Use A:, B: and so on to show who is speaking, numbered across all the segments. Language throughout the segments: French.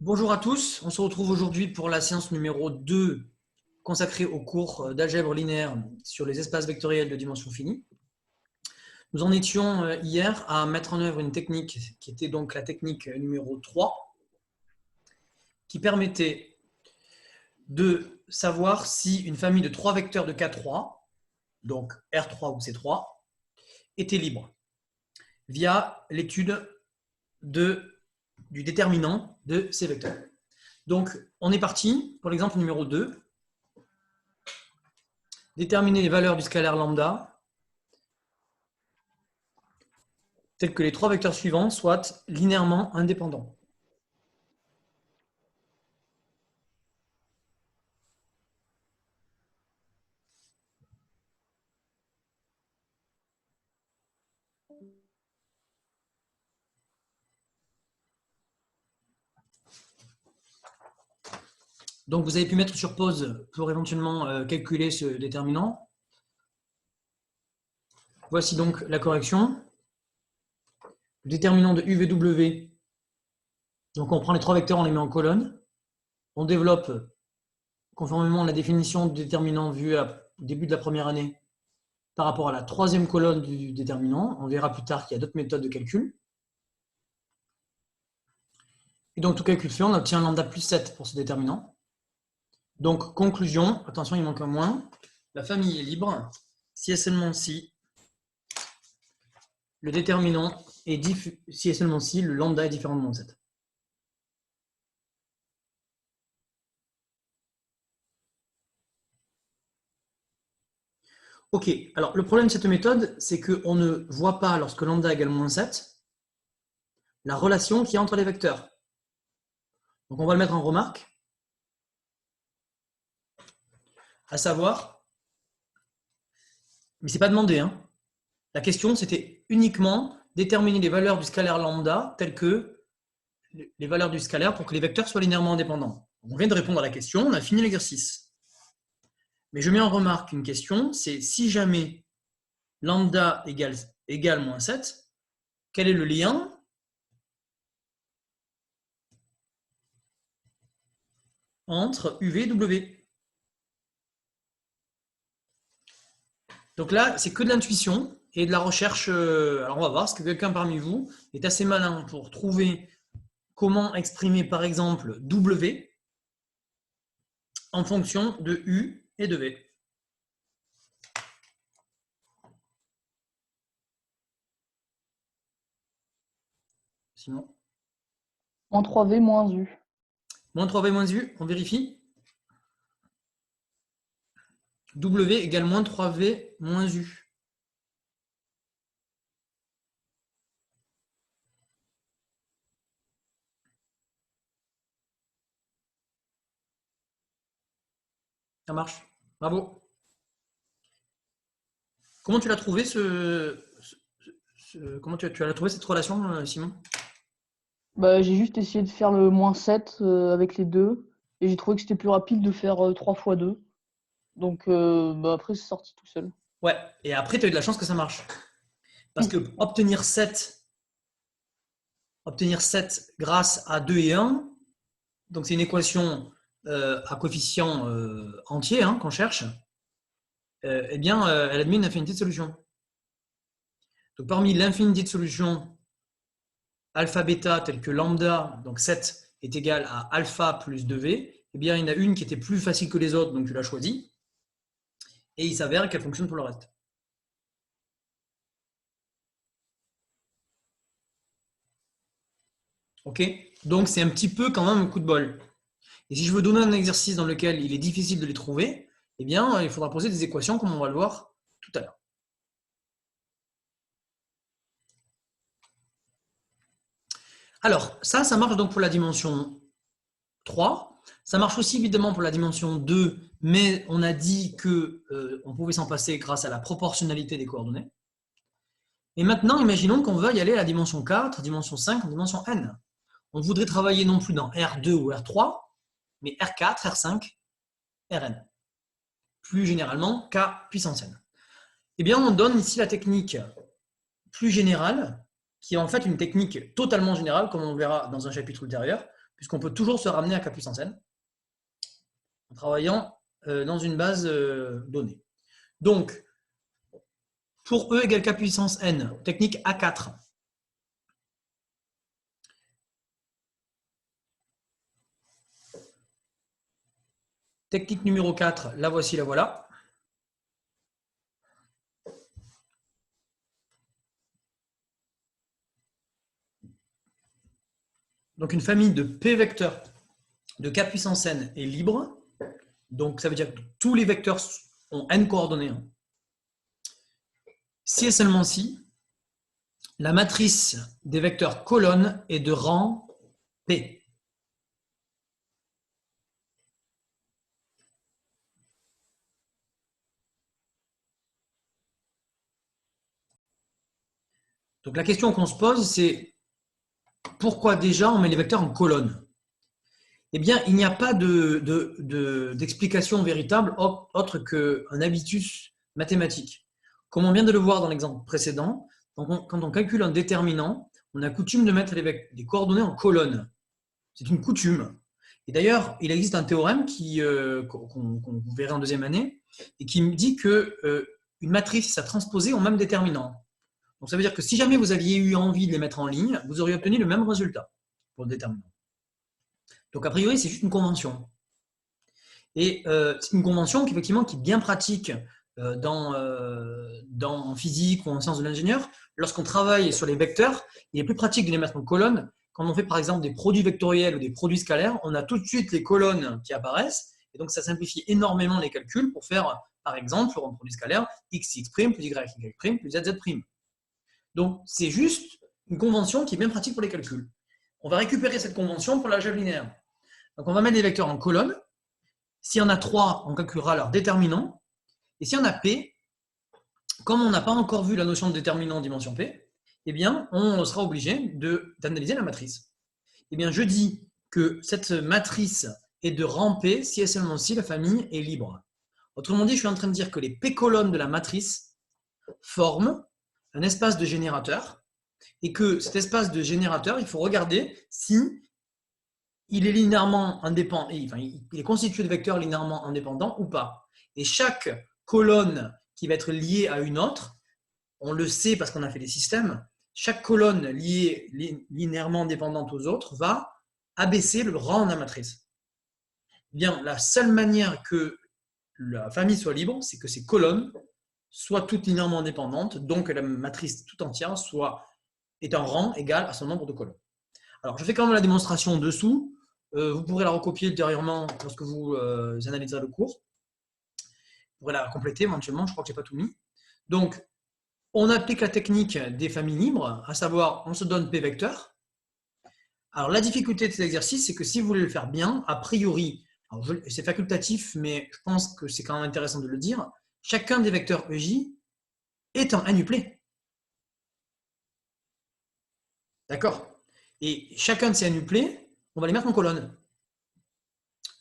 A: Bonjour à tous, on se retrouve aujourd'hui pour la séance numéro 2 consacrée au cours d'algèbre linéaire sur les espaces vectoriels de dimension finie. Nous en étions hier à mettre en œuvre une technique qui était donc la technique numéro 3 qui permettait de savoir si une famille de 3 vecteurs de K3, donc R3 ou C3, était libre via l'étude du déterminant de ces vecteurs. Donc, on est parti pour l'exemple numéro 2. Déterminer les valeurs du scalaire lambda telles que les 3 vecteurs suivants soient linéairement indépendants. Donc, vous avez pu mettre sur pause pour éventuellement calculer ce déterminant. Voici donc la correction. Le déterminant de UVW. Donc, on prend les 3 vecteurs, on les met en colonne. On développe, conformément à la définition du déterminant vu au début de la première année, par rapport à la 3e colonne du déterminant. On verra plus tard qu'il y a d'autres méthodes de calcul. Et donc, tout calcul fait, on obtient lambda plus 7 pour ce déterminant. Donc, conclusion, attention, il manque un moins. La famille est libre si et seulement si le déterminant est si et seulement si le lambda est différent de moins 7. Ok, alors le problème de cette méthode, c'est qu'on ne voit pas, lorsque lambda égale moins 7, la relation qu'il y a entre les vecteurs. Donc on va le mettre en remarque, à savoir, mais ce n'est pas demandé, hein. La question, c'était uniquement déterminer les valeurs du scalaire lambda telles que les valeurs du scalaire pour que les vecteurs soient linéairement indépendants. On vient de répondre à la question, on a fini l'exercice. Mais je mets en remarque une question, c'est si jamais lambda égale moins 7, quel est le lien entre UV et W? Donc là, c'est que de l'intuition et de la recherche. Alors on va voir, est-ce que quelqu'un parmi vous est assez malin pour trouver comment exprimer par exemple W en fonction de U et de V? Sinon,
B: Moins 3V moins U.
A: moins 3V moins U, on vérifie. W égale moins 3V moins U. Ça marche. Bravo. Comment tu l'as trouvé comment tu as trouvé cette relation, Simon?
B: Bah, j'ai juste essayé de faire le moins 7 avec les deux. Et j'ai trouvé que c'était plus rapide de faire 3 fois 2. Donc bah, après, c'est sorti tout seul.
A: Ouais, et après, tu as eu de la chance que ça marche. Parce que obtenir 7 grâce à 2 et 1, donc c'est une équation à coefficient entier hein, qu'on cherche, eh bien, elle admet une infinité de solutions. Donc, parmi l'infinité de solutions alpha-bêta telles que lambda, donc 7 est égal à alpha plus 2v, eh bien, il y en a une qui était plus facile que les autres, donc tu l'as choisie. Et il s'avère qu'elle fonctionne pour le reste. Ok? Donc, c'est un petit peu quand même un coup de bol. Et si je veux donner un exercice dans lequel il est difficile de les trouver, eh bien, il faudra poser des équations comme on va le voir tout à l'heure. Alors, ça marche donc pour la dimension 3. Ça marche aussi évidemment pour la dimension 2, mais on a dit qu'on pouvait s'en passer grâce à la proportionnalité des coordonnées. Et maintenant, imaginons qu'on veuille aller à la dimension 4, dimension 5, dimension n. On voudrait travailler non plus dans R2 ou R3, mais R4, R5, Rn. Plus généralement, K puissance n. Eh bien, on donne ici la technique plus générale, qui est en fait une technique totalement générale, comme on verra dans un chapitre ultérieur, puisqu'on peut toujours se ramener à K puissance n en travaillant dans une base donnée. Donc, pour E égale K puissance n, technique A4. Technique numéro 4, la voici, la voilà. Donc, une famille de P vecteurs de K puissance n est libre. Donc, ça veut dire que tous les vecteurs ont n coordonnées. Si et seulement si, la matrice des vecteurs colonnes est de rang P. Donc, la question qu'on se pose, c'est pourquoi déjà on met les vecteurs en colonne? Eh bien, il n'y a pas d'explication véritable autre qu'un habitus mathématique. Comme on vient de le voir dans l'exemple précédent, quand on calcule un déterminant, on a coutume de mettre les coordonnées en colonne. C'est une coutume. Et d'ailleurs, il existe un théorème qu'on verra en deuxième année et qui me dit qu'une matrice à transposer ont même déterminant. Donc, ça veut dire que si jamais vous aviez eu envie de les mettre en ligne, vous auriez obtenu le même résultat pour le déterminant. Donc, a priori, c'est juste une convention. Et c'est une convention qui est bien pratique en physique ou en sciences de l'ingénieur. Lorsqu'on travaille sur les vecteurs, il est plus pratique de les mettre en colonne. Quand on fait par exemple des produits vectoriels ou des produits scalaires, on a tout de suite les colonnes qui apparaissent. Et donc, ça simplifie énormément les calculs pour faire, par exemple, pour un produit scalaire, x, x' plus y, y' plus z, z'. Donc, c'est juste une convention qui est bien pratique pour les calculs. On va récupérer cette convention pour l'algèbre linéaire. Donc, on va mettre les vecteurs en colonne. S'il y en a 3, on calculera leur déterminant. Et s'il y en a P, comme on n'a pas encore vu la notion de déterminant en dimension P, eh bien, on sera obligé d'analyser la matrice. Eh bien, je dis que cette matrice est de rang P si et seulement si la famille est libre. Autrement dit, je suis en train de dire que les P colonnes de la matrice forment un espace de générateur et que cet espace de générateur, il faut regarder si il est linéairement indépendant, enfin, il est constitué de vecteurs linéairement indépendants ou pas. Et chaque colonne qui va être liée à une autre, on le sait parce qu'on a fait des systèmes, chaque colonne liée linéairement indépendante aux autres va abaisser le rang de la matrice. Bien, la seule manière que la famille soit libre, c'est que ces colonnes soient toutes linéairement indépendantes, donc que la matrice tout entière est en rang égal à son nombre de colonnes. Alors, je fais quand même la démonstration en dessous. Vous pourrez la recopier ultérieurement lorsque vous analyserez le cours. Vous pourrez la compléter éventuellement, je crois que je n'ai pas tout mis. Donc, on applique la technique des familles libres, à savoir, on se donne P vecteurs. Alors, la difficulté de cet exercice, c'est que si vous voulez le faire bien, a priori, c'est facultatif, mais je pense que c'est quand même intéressant de le dire, chacun des vecteurs EJ est en n-uplet. D'accord? Et chacun de ces n-uplets, on va les mettre en colonne.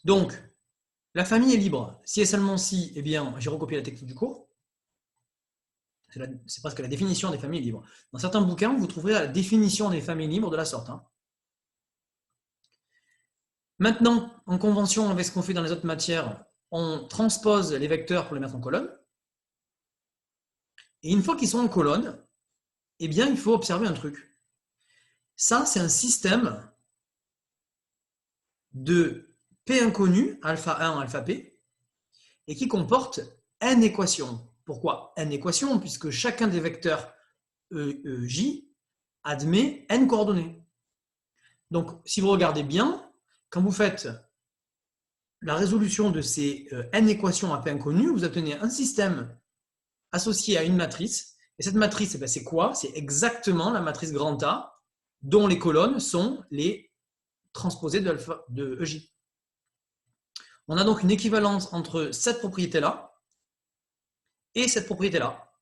A: Donc, la famille est libre. Si et seulement si, eh bien, j'ai recopié la technique du cours. C'est presque la définition des familles libres. Dans certains bouquins, vous trouverez la définition des familles libres de la sorte. Maintenant, en convention avec ce qu'on fait dans les autres matières, on transpose les vecteurs pour les mettre en colonne. Et une fois qu'ils sont en colonne, eh bien, il faut observer un truc. Ça, c'est un système de P inconnu, alpha 1, alpha P, et qui comporte n équations. Pourquoi n équations? Puisque chacun des vecteurs J admet n coordonnées. Donc, si vous regardez bien, quand vous faites la résolution de ces n équations à P inconnu, vous obtenez un système associé à une matrice. Et cette matrice, c'est quoi? C'est exactement la matrice grand A, dont les colonnes sont les transposées de EJ. On a donc une équivalence entre cette propriété-là et cette propriété-là.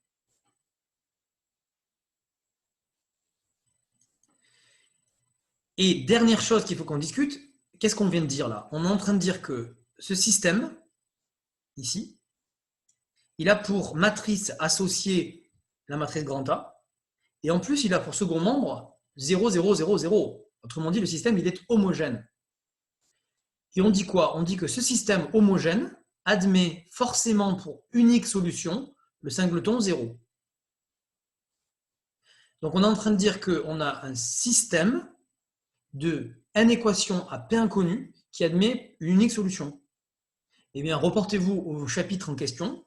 A: Et dernière chose qu'il faut qu'on discute, qu'est-ce qu'on vient de dire là? On est en train de dire que ce système, ici, il a pour matrice associée la matrice grand A, et en plus, il a pour second membre 0, 0, 0, 0. Autrement dit, le système, il est homogène. Et on dit quoi? On dit que ce système homogène admet forcément pour unique solution le singleton 0. Donc on est en train de dire qu'on a un système de n équations à p inconnues qui admet une unique solution. Eh bien, reportez-vous au chapitre en question.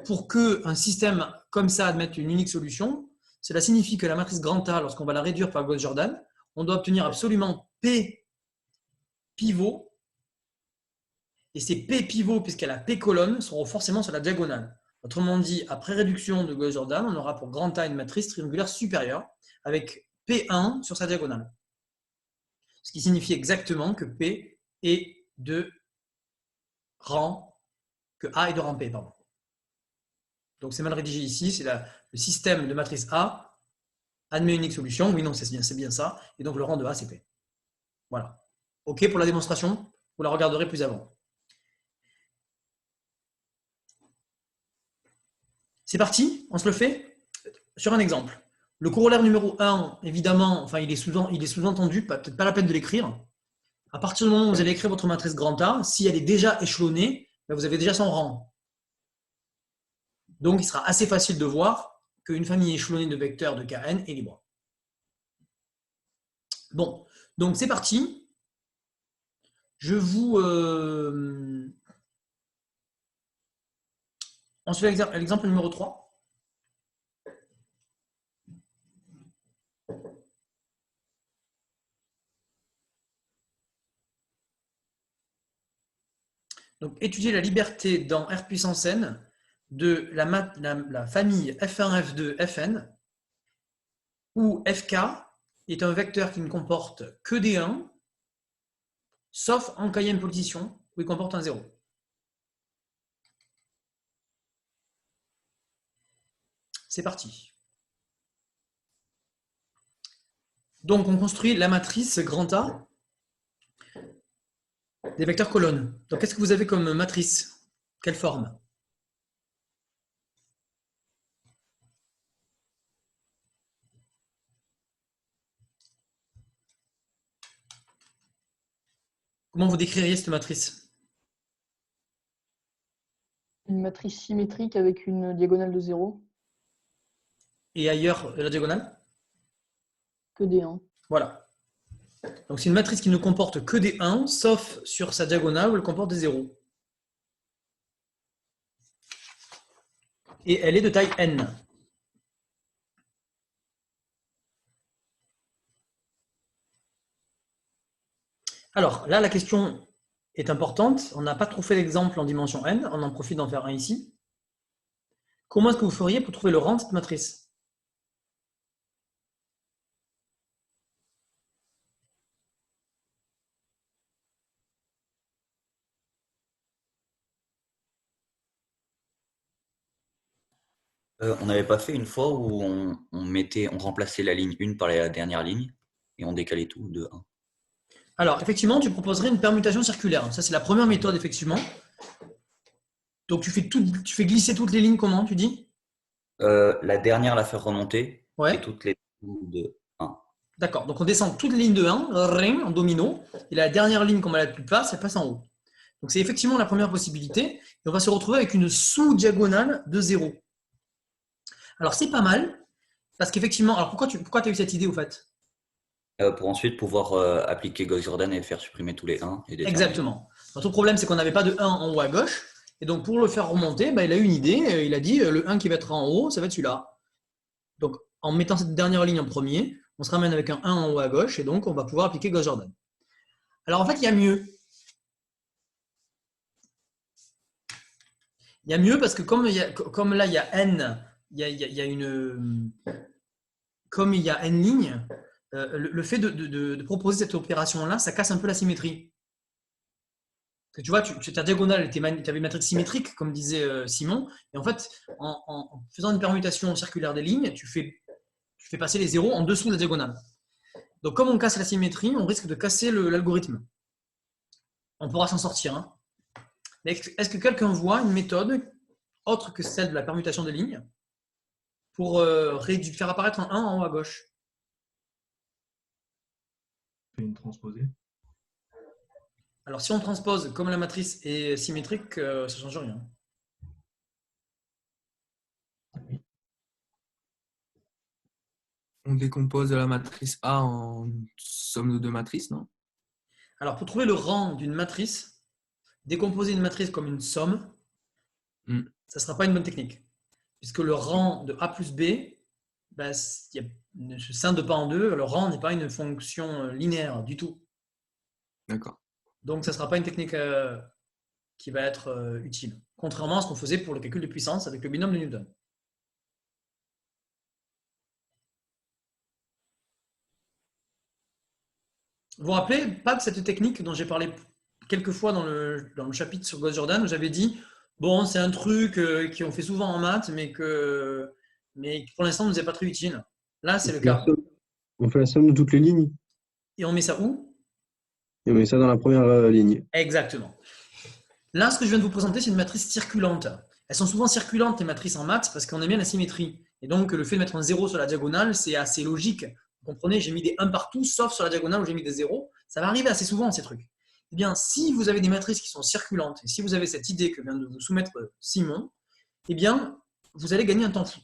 A: Pour qu'un système comme ça admette une unique solution, cela signifie que la matrice grand A, lorsqu'on va la réduire par Gauss-Jordan, on doit obtenir absolument P pivot. Et ces P pivots, puisqu'elle a P colonnes, seront forcément sur la diagonale. Autrement dit, après réduction de Gauss-Jordan, on aura pour grand A une matrice triangulaire supérieure avec P1 sur sa diagonale. Ce qui signifie exactement que P est de rang, que A est de rang P, pardon. Donc c'est mal rédigé ici, c'est le système de matrice A admet une unique solution. Oui, non, c'est bien ça. Et donc le rang de A, c'est P. Voilà. OK pour la démonstration? Vous la regarderez plus avant. C'est parti, on se le fait sur un exemple. Le corollaire numéro 1, évidemment, enfin, il est sous-entendu, peut-être pas la peine de l'écrire. À partir du moment où vous allez écrire votre matrice grand A, si elle est déjà échelonnée, ben vous avez déjà son rang. Donc, il sera assez facile de voir qu'une famille échelonnée de vecteurs de Kn est libre. Bon, donc c'est parti. Je vous... On se fait l'exemple numéro 3. Donc, étudier la liberté dans R puissance n de la famille F1, F2, Fn, où Fk est un vecteur qui ne comporte que des 1, sauf en kème position, où il comporte un 0. C'est parti. Donc, on construit la matrice grand A des vecteurs colonnes. Donc, qu'est-ce que vous avez comme matrice? Quelle forme? Comment vous décririez cette matrice?
B: Une matrice symétrique avec une diagonale de 0.
A: Et ailleurs, la diagonale?
B: Que des 1.
A: Voilà. Donc, c'est une matrice qui ne comporte que des 1, sauf sur sa diagonale où elle comporte des 0. Et elle est de taille n. Alors, là, la question est importante. On n'a pas trop fait l'exemple en dimension n. On en profite d'en faire un ici. Comment est-ce que vous feriez pour trouver le rang de cette matrice?
C: On n'avait pas fait une fois où on remplaçait la ligne 1 par la dernière ligne et on décalait tout de 1.
A: Alors, effectivement, tu proposerais une permutation circulaire. Ça, c'est la première méthode, effectivement. Donc, tu fais glisser toutes les lignes comment, tu dis?
C: La dernière, la faire remonter
A: Ouais.
C: et toutes les de 1.
A: D'accord. Donc, on descend toutes les lignes de 1, ring, en domino, et la dernière ligne, comme elle a plus de place, elle passe en haut. Donc, c'est effectivement la première possibilité. Et on va se retrouver avec une sous-diagonale de 0. Alors, c'est pas mal, parce qu'effectivement, alors pourquoi tu as eu cette idée, au fait?
C: Pour ensuite pouvoir appliquer Gauss-Jordan et faire supprimer tous les 1. Et
A: Exactement. Notre problème, c'est qu'on n'avait pas de 1 en haut à gauche. Et donc, pour le faire remonter, il a eu une idée. Il a dit, le 1 qui va être en haut, ça va être celui-là. Donc, en mettant cette dernière ligne en premier, on se ramène avec un 1 en haut à gauche. Et donc, on va pouvoir appliquer Gauss-Jordan. Alors, en fait, il y a mieux. Il y a mieux parce que comme là, il y a n, comme il y a n lignes, le fait de proposer cette opération-là, ça casse un peu la symétrie. Parce que tu vois, ta diagonale, tu avais une matrice symétrique, comme disait Simon, et en fait, en faisant une permutation circulaire des lignes, tu fais passer les zéros en dessous de la diagonale. Donc, comme on casse la symétrie, on risque de casser l'algorithme. On pourra s'en sortir. Hein. Mais est-ce que quelqu'un voit une méthode autre que celle de la permutation des lignes pour faire apparaître un 1 en haut à gauche?
D: Une transposée.
A: Alors, si on transpose comme la matrice est symétrique, ça ne change rien.
D: On décompose la matrice A en somme de deux matrices, non?
A: Alors, pour trouver le rang d'une matrice, décomposer une matrice comme une somme, ça ne sera pas une bonne technique. Puisque le rang de A plus B, ben, ne se scinde pas en deux. Le rang n'est pas une fonction linéaire du tout.
D: D'accord.
A: Donc, ça ne sera pas une technique qui va être utile. Contrairement à ce qu'on faisait pour le calcul de puissance avec le binôme de Newton. Vous vous rappelez pas de cette technique dont j'ai parlé quelques fois dans le chapitre sur Gauss-Jordan où j'avais dit bon, c'est un truc qu'on fait souvent en maths, mais qui pour l'instant ne nous est pas très utile. Là, c'est le cas.
E: On fait la somme de toutes les lignes
A: Et on met ça où?
E: et on met ça dans la première ligne.
A: Exactement. Là, ce que je viens de vous présenter, c'est une matrice circulante. Elles sont souvent circulantes, les matrices en maths, parce qu'on aime bien la symétrie. Et donc, le fait de mettre un 0 sur la diagonale, c'est assez logique. Vous comprenez, j'ai mis des 1 partout, sauf sur la diagonale où j'ai mis des 0. Ça va arriver assez souvent, ces trucs. Eh bien, si vous avez des matrices qui sont circulantes, et si vous avez cette idée que vient de vous soumettre Simon, eh bien, vous allez gagner un temps fou.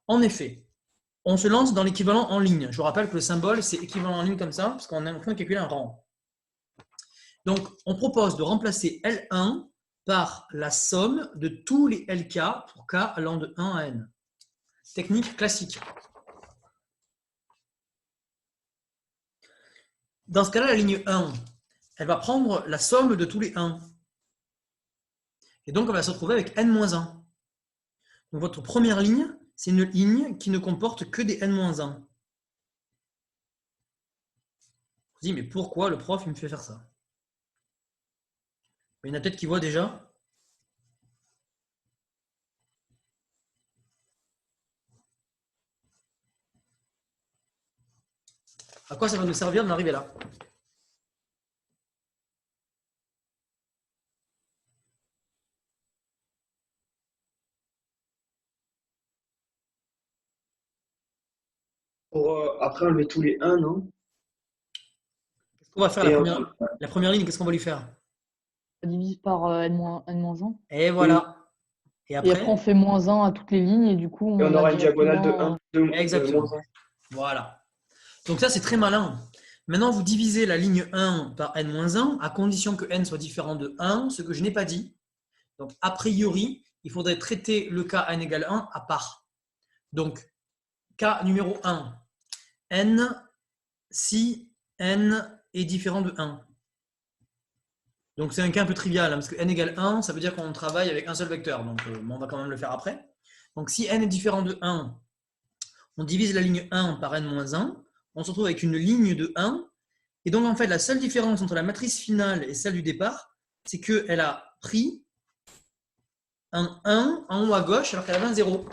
A: En effet, on se lance dans l'équivalent en ligne. Je vous rappelle que le symbole, c'est équivalent en ligne comme ça, parce qu'on est en train de calculer un rang. Donc, on propose de remplacer L1 par la somme de tous les LK pour K allant de 1 à N. Technique classique. Dans ce cas-là, la ligne 1, elle va prendre la somme de tous les 1. Et donc, on va se retrouver avec N-1. Donc, votre première ligne, c'est une ligne qui ne comporte que des N-1. Vous vous dites, mais pourquoi le prof il me fait faire ça? Il y en a peut-être qui voient déjà. À quoi ça va nous servir d'en arriver là?
F: Pour après enlever tous les 1, non?
A: Qu'est-ce qu'on va faire la première ligne? Qu'est-ce qu'on va lui faire?
B: Ça divise par n-1.
A: Et voilà. Et
B: Et après, on fait -1 à toutes les lignes et du coup,
F: Et on
B: a
F: aura une diagonale de
B: directement,
F: 1,
A: Exactement.
F: moins 1.
A: Voilà. Donc ça, c'est très malin. Maintenant, vous divisez la ligne 1 par n-1 à condition que n soit différent de 1, ce que je n'ai pas dit. Donc, a priori, il faudrait traiter le cas n égale 1 à part. Donc, cas numéro 1, n si n est différent de 1. Donc, c'est un cas un peu trivial, hein, parce que n égale 1, ça veut dire qu'on travaille avec un seul vecteur. Donc, on va quand même le faire après. Donc, si n est différent de 1, on divise la ligne 1 par n-1. On se retrouve avec une ligne de 1. Et donc, en fait, la seule différence entre la matrice finale et celle du départ, c'est qu'elle a pris un 1 en haut à gauche alors qu'elle avait un 0.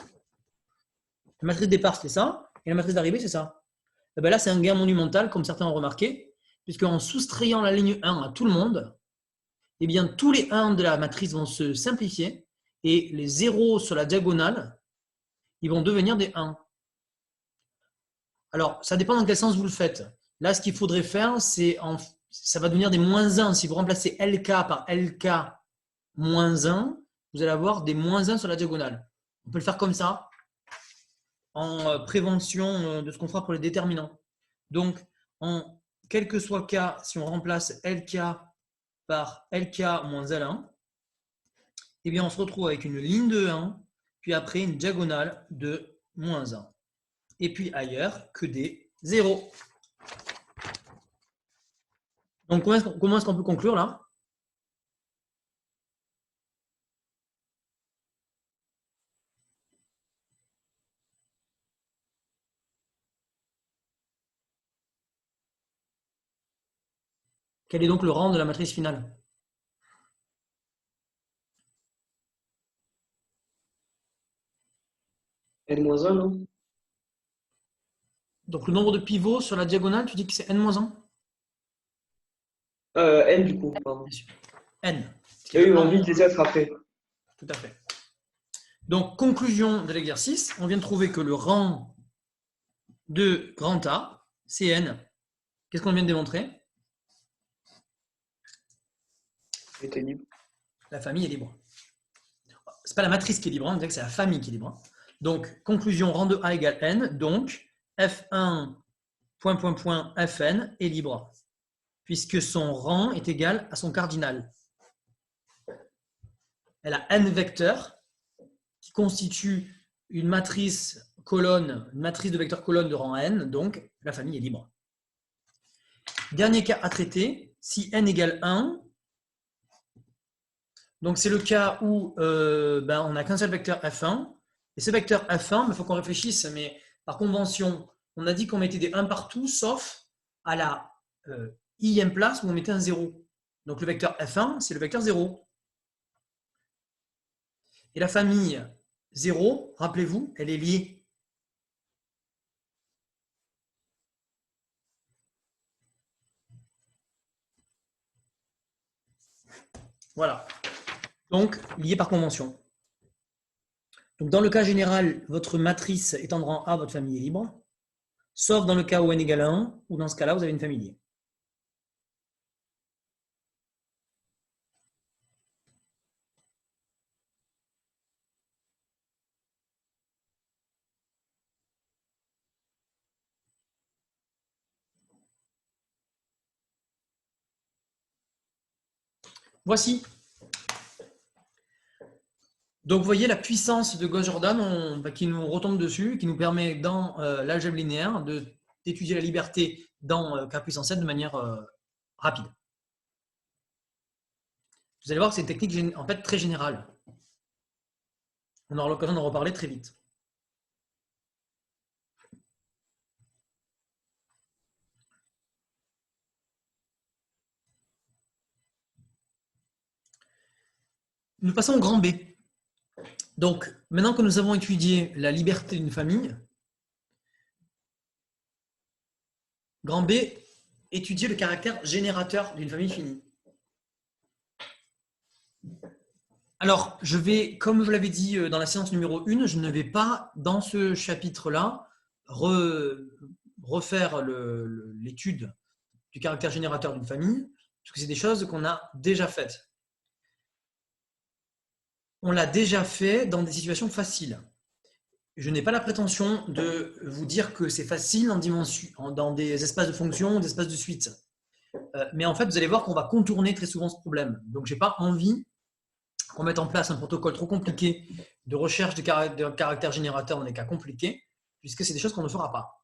A: La matrice de départ, c'est ça. Et la matrice d'arrivée, c'est ça. Et bien là, c'est un gain monumental, comme certains ont remarqué, puisqu'en soustrayant la ligne 1 à tout le monde, eh bien, tous les 1 de la matrice vont se simplifier et les 0 sur la diagonale, ils vont devenir des 1. Alors, ça dépend dans quel sens vous le faites. Là, ce qu'il faudrait faire, c'est ça va devenir des -1. Si vous remplacez LK par LK moins 1, vous allez avoir des -1 sur la diagonale. On peut le faire comme ça, en prévention de ce qu'on fera pour les déterminants. Donc, quel que soit K, si on remplace LK par LK moins L1, eh bien, on se retrouve avec une ligne de 1, puis après une diagonale de -1. Et puis ailleurs que des 0. Donc, comment est-ce qu'on peut conclure là? Quel est donc le rang de la matrice finale?
F: N-1, non?
A: Donc, le nombre de pivots sur la diagonale, tu dis que c'est n-1?
F: N du coup, pardon.
A: Bien sûr. N.
F: Et oui, on vide les autres après.
A: Tout à fait. Donc, conclusion de l'exercice, on vient de trouver que le rang de grand A, c'est n. Qu'est-ce qu'on vient de démontrer?
F: Elle était libre.
A: La famille est libre. Ce n'est pas la matrice qui est libre, on dirait que c'est la famille qui est libre. Donc, conclusion, rang de A égale N. Donc, F1, point, point, point, Fn est libre, puisque son rang est égal à son cardinal. Elle a N vecteurs qui constituent une matrice colonne, une matrice de vecteurs colonne de rang N, donc la famille est libre. Dernier cas à traiter, si N égale 1, donc c'est le cas où on n'a qu'un seul vecteur F1, et ce vecteur F1, il faut qu'on réfléchisse, mais par convention, on a dit qu'on mettait des 1 partout, sauf à la ième place où on mettait un 0. Donc le vecteur F1, c'est le vecteur 0. Et la famille 0, rappelez-vous, elle est liée. Voilà. Donc, liée par convention. Donc, dans le cas général, votre matrice étant de rang A, votre famille est libre. Sauf dans le cas où n égale 1, où dans ce cas-là, vous avez une famille liée. Voici. Donc, vous voyez la puissance de Gauss-Jordan qui nous retombe dessus, qui nous permet dans l'algèbre linéaire d'étudier la liberté dans K puissance 7 de manière rapide. Vous allez voir que c'est une technique en fait très générale. On aura l'occasion d'en reparler très vite. Nous passons au grand B. Donc, maintenant que nous avons étudié la liberté d'une famille, grand B, étudier le caractère générateur d'une famille finie. Alors, je vais, comme je l'avais dit dans la séance numéro 1, je ne vais pas, dans ce chapitre-là, refaire l'étude du caractère générateur d'une famille, parce que c'est des choses qu'on a déjà faites. On l'a déjà fait dans des situations faciles. Je n'ai pas la prétention de vous dire que c'est facile dans des espaces de fonction, des espaces de suite. Mais en fait, vous allez voir qu'on va contourner très souvent ce problème. Donc, je n'ai pas envie qu'on mette en place un protocole trop compliqué de recherche de caractère générateur dans des cas compliqués, puisque c'est des choses qu'on ne fera pas.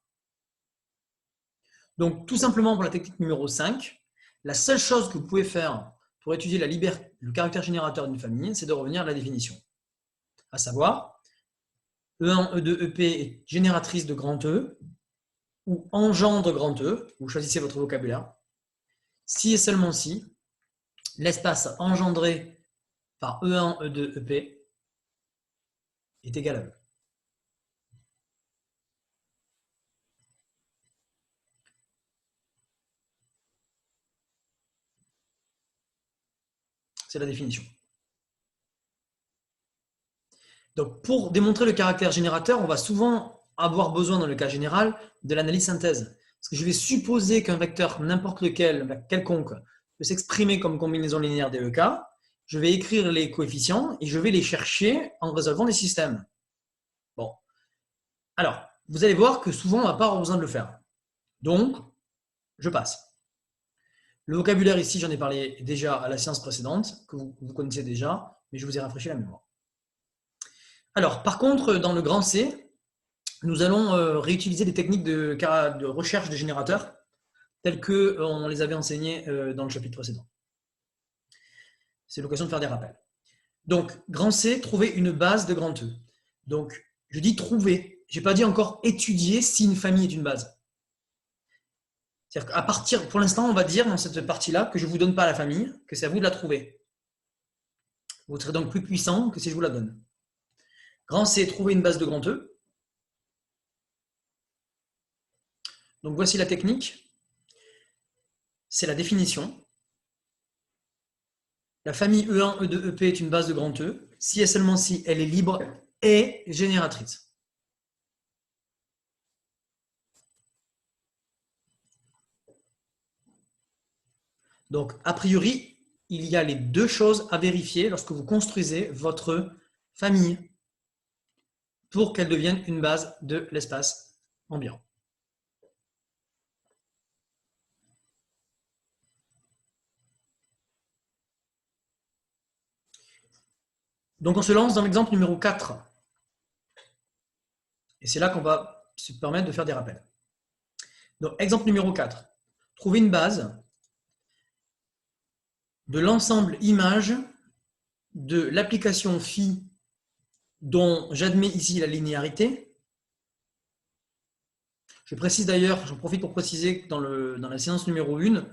A: Donc, tout simplement pour la technique numéro 5, la seule chose que vous pouvez faire pour étudier le caractère générateur d'une famille, c'est de revenir à la définition. À savoir, E1, E2, EP est génératrice de grand E ou engendre grand E, vous choisissez votre vocabulaire. Si et seulement si, l'espace engendré par E1, E2, EP est égal à E. C'est la définition. Donc, pour démontrer le caractère générateur, on va souvent avoir besoin, dans le cas général, de l'analyse synthèse. Parce que je vais supposer qu'un vecteur, n'importe lequel, quelconque, peut s'exprimer comme combinaison linéaire des EK. Je vais écrire les coefficients et je vais les chercher en résolvant les systèmes. Bon. Alors, vous allez voir que souvent, on n'a pas avoir besoin de le faire. Donc, je passe. Le vocabulaire ici, j'en ai parlé déjà à la séance précédente, que vous connaissez déjà, mais je vous ai rafraîchi la mémoire. Alors, par contre, dans le grand C, nous allons réutiliser des techniques de recherche de générateurs telles qu'on les avait enseignées dans le chapitre précédent. C'est l'occasion de faire des rappels. Donc, grand C, trouver une base de grand E. Donc, je dis trouver. Je n'ai pas dit encore étudier si une famille est une base. C'est-à-dire qu'à partir, pour l'instant, on va dire dans cette partie-là que je ne vous donne pas la famille, que c'est à vous de la trouver. Vous serez donc plus puissant que si je vous la donne. Grand C, trouver une base de grand E. Donc voici la technique. C'est la définition. La famille E1, E2, EP est une base de grand E, si et seulement si elle est libre et génératrice. Donc, a priori, il y a les deux choses à vérifier lorsque vous construisez votre famille pour qu'elle devienne une base de l'espace ambiant. Donc, on se lance dans l'exemple numéro 4. Et c'est là qu'on va se permettre de faire des rappels. Donc, exemple numéro 4. Trouver une base de l'ensemble image de l'application phi dont j'admets ici la linéarité. Je précise d'ailleurs, j'en profite pour préciser que dans la séance numéro 1,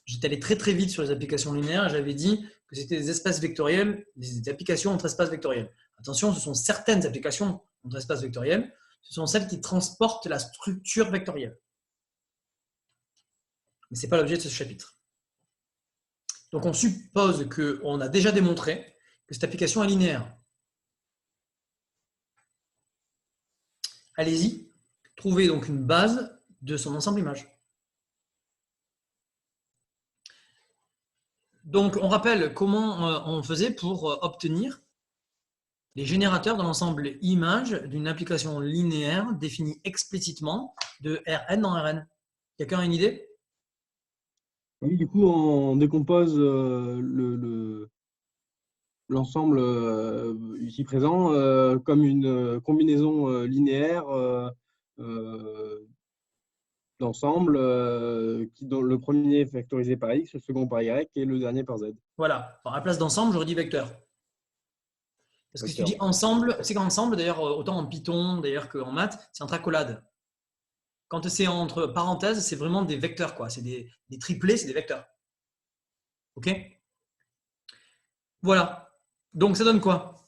A: j'étais allé très très vite sur les applications linéaires et j'avais dit que c'était des espaces vectoriels, des applications entre espaces vectoriels. Attention, ce sont certaines applications entre espaces vectoriels, ce sont celles qui transportent la structure vectorielle. Mais ce n'est pas l'objet de ce chapitre. Donc on suppose qu'on a déjà démontré que cette application est linéaire. Allez-y, trouvez donc une base de son ensemble image. Donc on rappelle comment on faisait pour obtenir les générateurs de l'ensemble image d'une application linéaire définie explicitement de Rn dans Rn. Quelqu'un a une idée?
E: Oui, du coup, on décompose l'ensemble ici présent comme une combinaison linéaire d'ensemble dont le premier est factorisé par x, le second par y et le dernier par z.
A: Voilà. Alors, à la place d'ensemble, j'aurais dit vecteur. Parce que si tu dis ensemble, c'est qu'ensemble, d'ailleurs, autant en Python d'ailleurs qu'en maths, c'est entre accolades. Quand c'est entre parenthèses, c'est vraiment des vecteurs, quoi. C'est des triplés, c'est des vecteurs. OK? Voilà. Donc, ça donne quoi?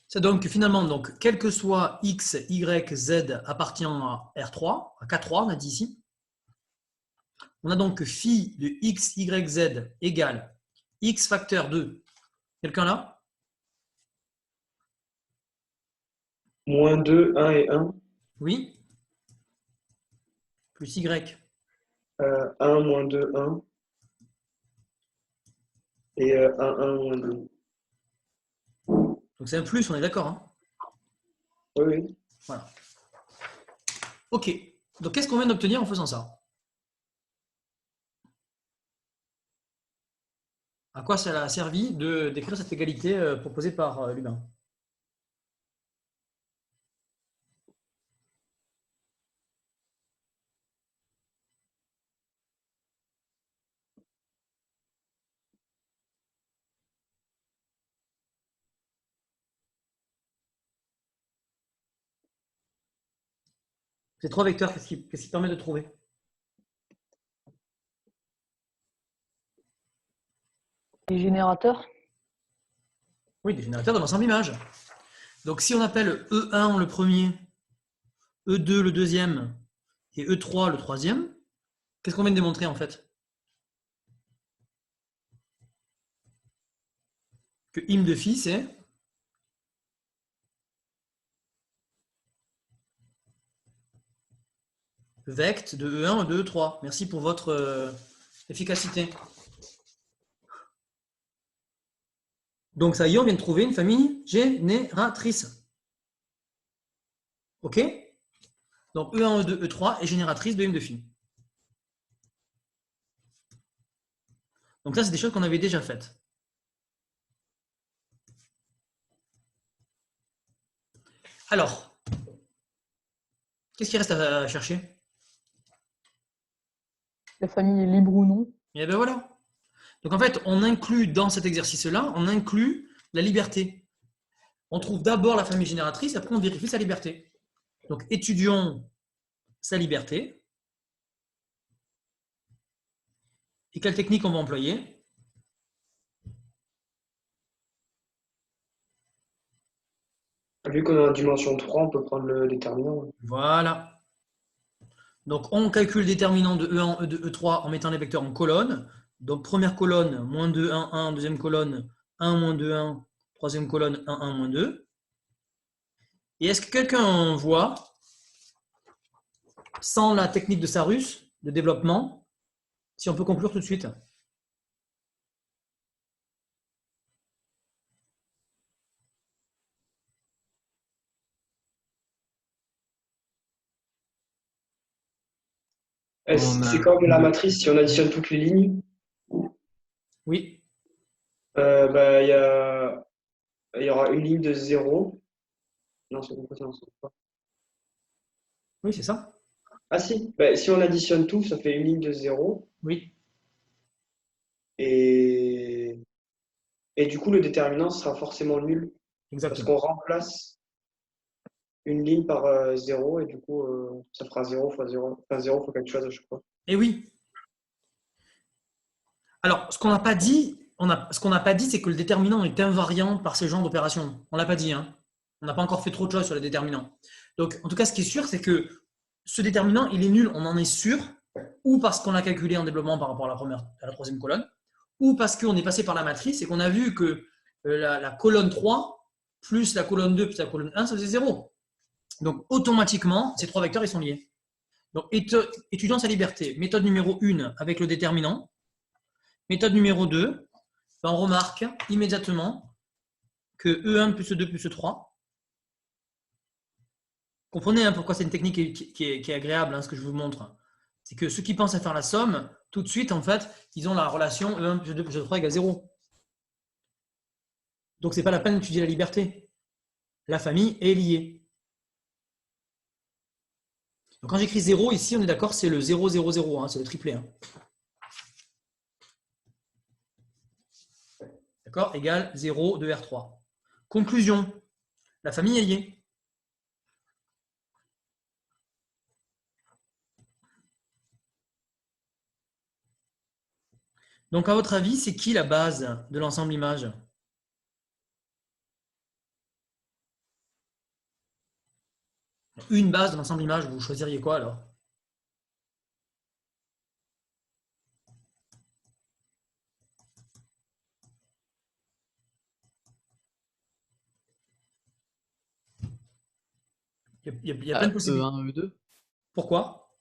A: Ça donne que finalement, donc, quel que soit x, y, z appartient à R3, à K3, on a dit ici. On a donc que phi de x, y, z égale x facteur 2. Quelqu'un là?
F: Moins 2, 1 et 1.
A: Oui. Plus y.
F: 1, moins 2, 1. Et 1, 1, moins 2.
A: Donc c'est un plus, on est d'accord, hein?
F: Oui, oui.
A: Voilà. OK. Donc qu'est-ce qu'on vient d'obtenir en faisant ça? À quoi ça a servi d'écrire cette égalité proposée par Lubin? Ces trois vecteurs, qu'est-ce qui permet de trouver?
B: Les générateurs.
A: Oui, des générateurs de l'ensemble image. Donc si on appelle E1 le premier, E2 le deuxième et E3 le troisième, qu'est-ce qu'on vient de démontrer en fait? Que im de phi, c'est vect de E1 et de E3. Merci pour votre efficacité. Donc ça y est, on vient de trouver une famille génératrice. OK? Donc E1, E2, E3 est génératrice de im de phi. Donc ça, c'est des choses qu'on avait déjà faites. Alors, qu'est-ce qu'il reste à chercher?
B: La famille est libre ou non?
A: Et bien voilà. Donc en fait, on inclut dans cet exercice-là, on inclut la liberté. On trouve d'abord la famille génératrice, après on vérifie sa liberté. Donc étudions sa liberté. Et quelle technique on va employer?
F: Vu qu'on est en dimension 3, on peut prendre le déterminant.
A: Voilà. Donc on calcule le déterminant de E1, E2, E3 en mettant les vecteurs en colonne. Donc première colonne, moins 2, 1, 1. Deuxième colonne, 1, moins 2, 1. Troisième colonne, 1, 1, moins 2. Et est-ce que quelqu'un voit, sans la technique de Sarus, de développement, si on peut conclure tout de suite?
F: C'est comme la matrice, si on additionne toutes les lignes,
A: Oui,
F: bah, il y aura une ligne de 0. Non, c'est pas ça, non, c'est pas.
A: oui, c'est ça.
F: Ah si, bah, si on additionne tout, ça fait une ligne de 0.
A: Oui,
F: Et, et du coup, le déterminant sera forcément nul. Parce
A: exactement.
F: qu'on remplace une ligne par 0 et du coup, ça fera 0 fois 0. Enfin, 0 fois quelque chose à chaque fois.
A: Et oui. Alors, ce qu'on n'a pas dit, c'est que le déterminant est invariant par ce genre d'opération. On ne l'a pas dit, hein. On n'a pas encore fait trop de choses sur le déterminant. Donc, en tout cas, ce qui est sûr, c'est que ce déterminant, il est nul, on en est sûr, ou parce qu'on l'a calculé en développement par rapport à la troisième colonne, ou parce qu'on est passé par la matrice et qu'on a vu que la colonne 3 plus la colonne 2 plus la colonne 1, ça faisait 0. Donc, automatiquement, ces trois vecteurs, ils sont liés. Donc, étudiant sa liberté, méthode numéro 1 avec le déterminant. Méthode numéro 2, on remarque immédiatement que E1 plus E2 plus E3, comprenez hein, pourquoi c'est une technique qui est agréable, hein, ce que je vous montre. C'est que ceux qui pensent à faire la somme, tout de suite, en fait, ils ont la relation E1 plus E2 plus E3 égale 0. Donc, ce n'est pas la peine d'étudier la liberté. La famille est liée. Donc, quand j'écris 0, ici, on est d'accord, c'est le 0, 0, 0, hein, c'est le triplet. Hein. D'accord, égale 0 de R3. Conclusion, la famille est liée. Donc, à votre avis, c'est qui la base de l'ensemble image? Une base de l'ensemble image, vous choisiriez quoi alors? Il y a plein de possibilités.
G: E1, E2.
A: Pourquoi?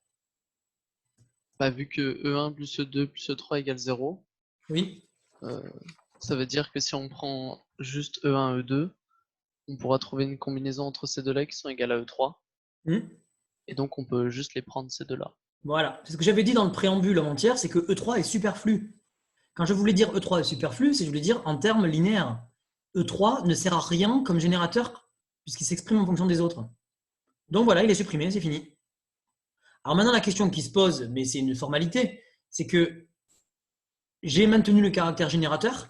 G: Bah, vu que E1 plus E2 plus E3 égale 0,
A: Oui.
G: ça veut dire que si on prend juste E1, E2, on pourra trouver une combinaison entre ces deux-là qui sont égales à E3. Et donc on peut juste les prendre ces deux-là.
A: Voilà. C'est ce que j'avais dit dans le préambule avant-hier, c'est que E3 est superflu. Quand je voulais dire E3 est superflu, c'est que je voulais dire en termes linéaires. E3 ne sert à rien comme générateur puisqu'il s'exprime en fonction des autres. Donc voilà, il est supprimé, c'est fini. Alors maintenant, la question qui se pose, mais c'est une formalité, c'est que j'ai maintenu le caractère générateur,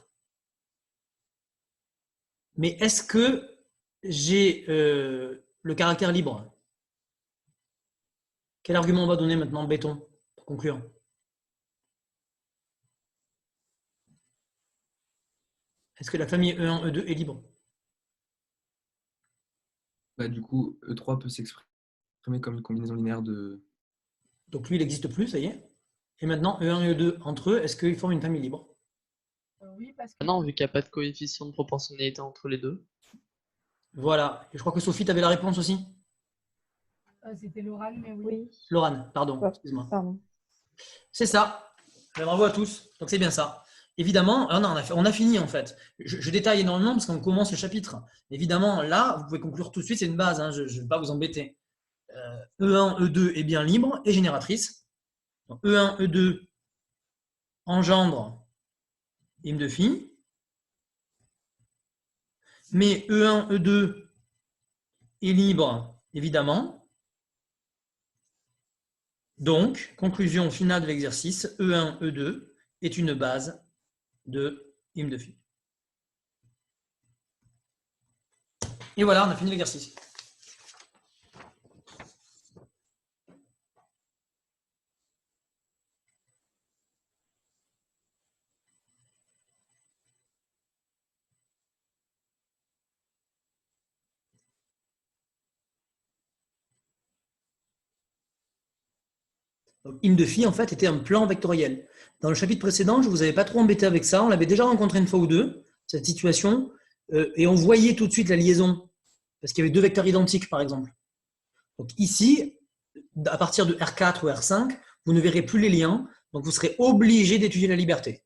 A: mais est-ce que j'ai le caractère libre? Quel argument on va donner maintenant, béton, pour conclure? Est-ce que la famille E1, E2 est libre?
D: Bah, du coup, E3 peut s'exprimer comme une combinaison linéaire de.
A: Donc lui, il n'existe plus, ça y est. Et maintenant, E1 et E2, entre eux, est-ce qu'ils forment une famille libre?
B: Oui, parce que.
G: Non, vu qu'il n'y a pas de coefficient de proportionnalité entre les deux.
A: Voilà. Et je crois que Sophie, tu avais la réponse aussi?
B: C'était l'oral, mais oui.
A: Laurane, pardon,
B: Ouais,
A: excuse-moi.
B: pardon.
A: C'est ça. Bravo à tous. Donc c'est bien ça. Évidemment, on a fini en fait. Je détaille énormément parce qu'on commence le chapitre. Évidemment, là, vous pouvez conclure tout de suite, c'est une base, hein, je ne vais pas vous embêter. E1, E2 est bien libre et génératrice. Donc, E1, E2 engendre hymne de phi. Mais E1, E2 est libre, évidemment. Donc, conclusion finale de l'exercice, E1, E2 est une base de hymne de phi. Et voilà, on a fini l'exercice. Donc, hymne de phi, en fait, était un plan vectoriel. Dans le chapitre précédent, je ne vous avais pas trop embêté avec ça. On l'avait déjà rencontré une fois ou deux, cette situation, et on voyait tout de suite la liaison, parce qu'il y avait deux vecteurs identiques, par exemple. Donc ici, à partir de R4 ou R5, vous ne verrez plus les liens, donc vous serez obligé d'étudier la liberté.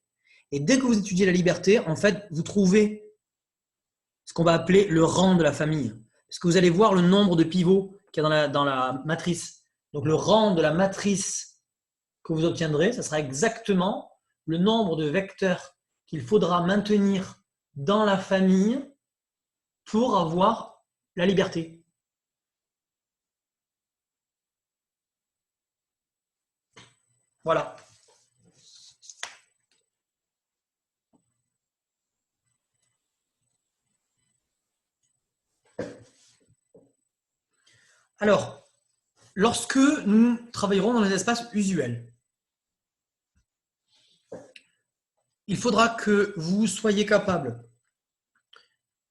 A: Et dès que vous étudiez la liberté, en fait, vous trouvez ce qu'on va appeler le rang de la famille. Parce que vous allez voir le nombre de pivots qu'il y a dans la matrice. Donc le rang de la matrice que vous obtiendrez, ce sera exactement le nombre de vecteurs qu'il faudra maintenir dans la famille pour avoir la liberté. Voilà. Alors, lorsque nous travaillerons dans les espaces usuels, il faudra que vous soyez capable,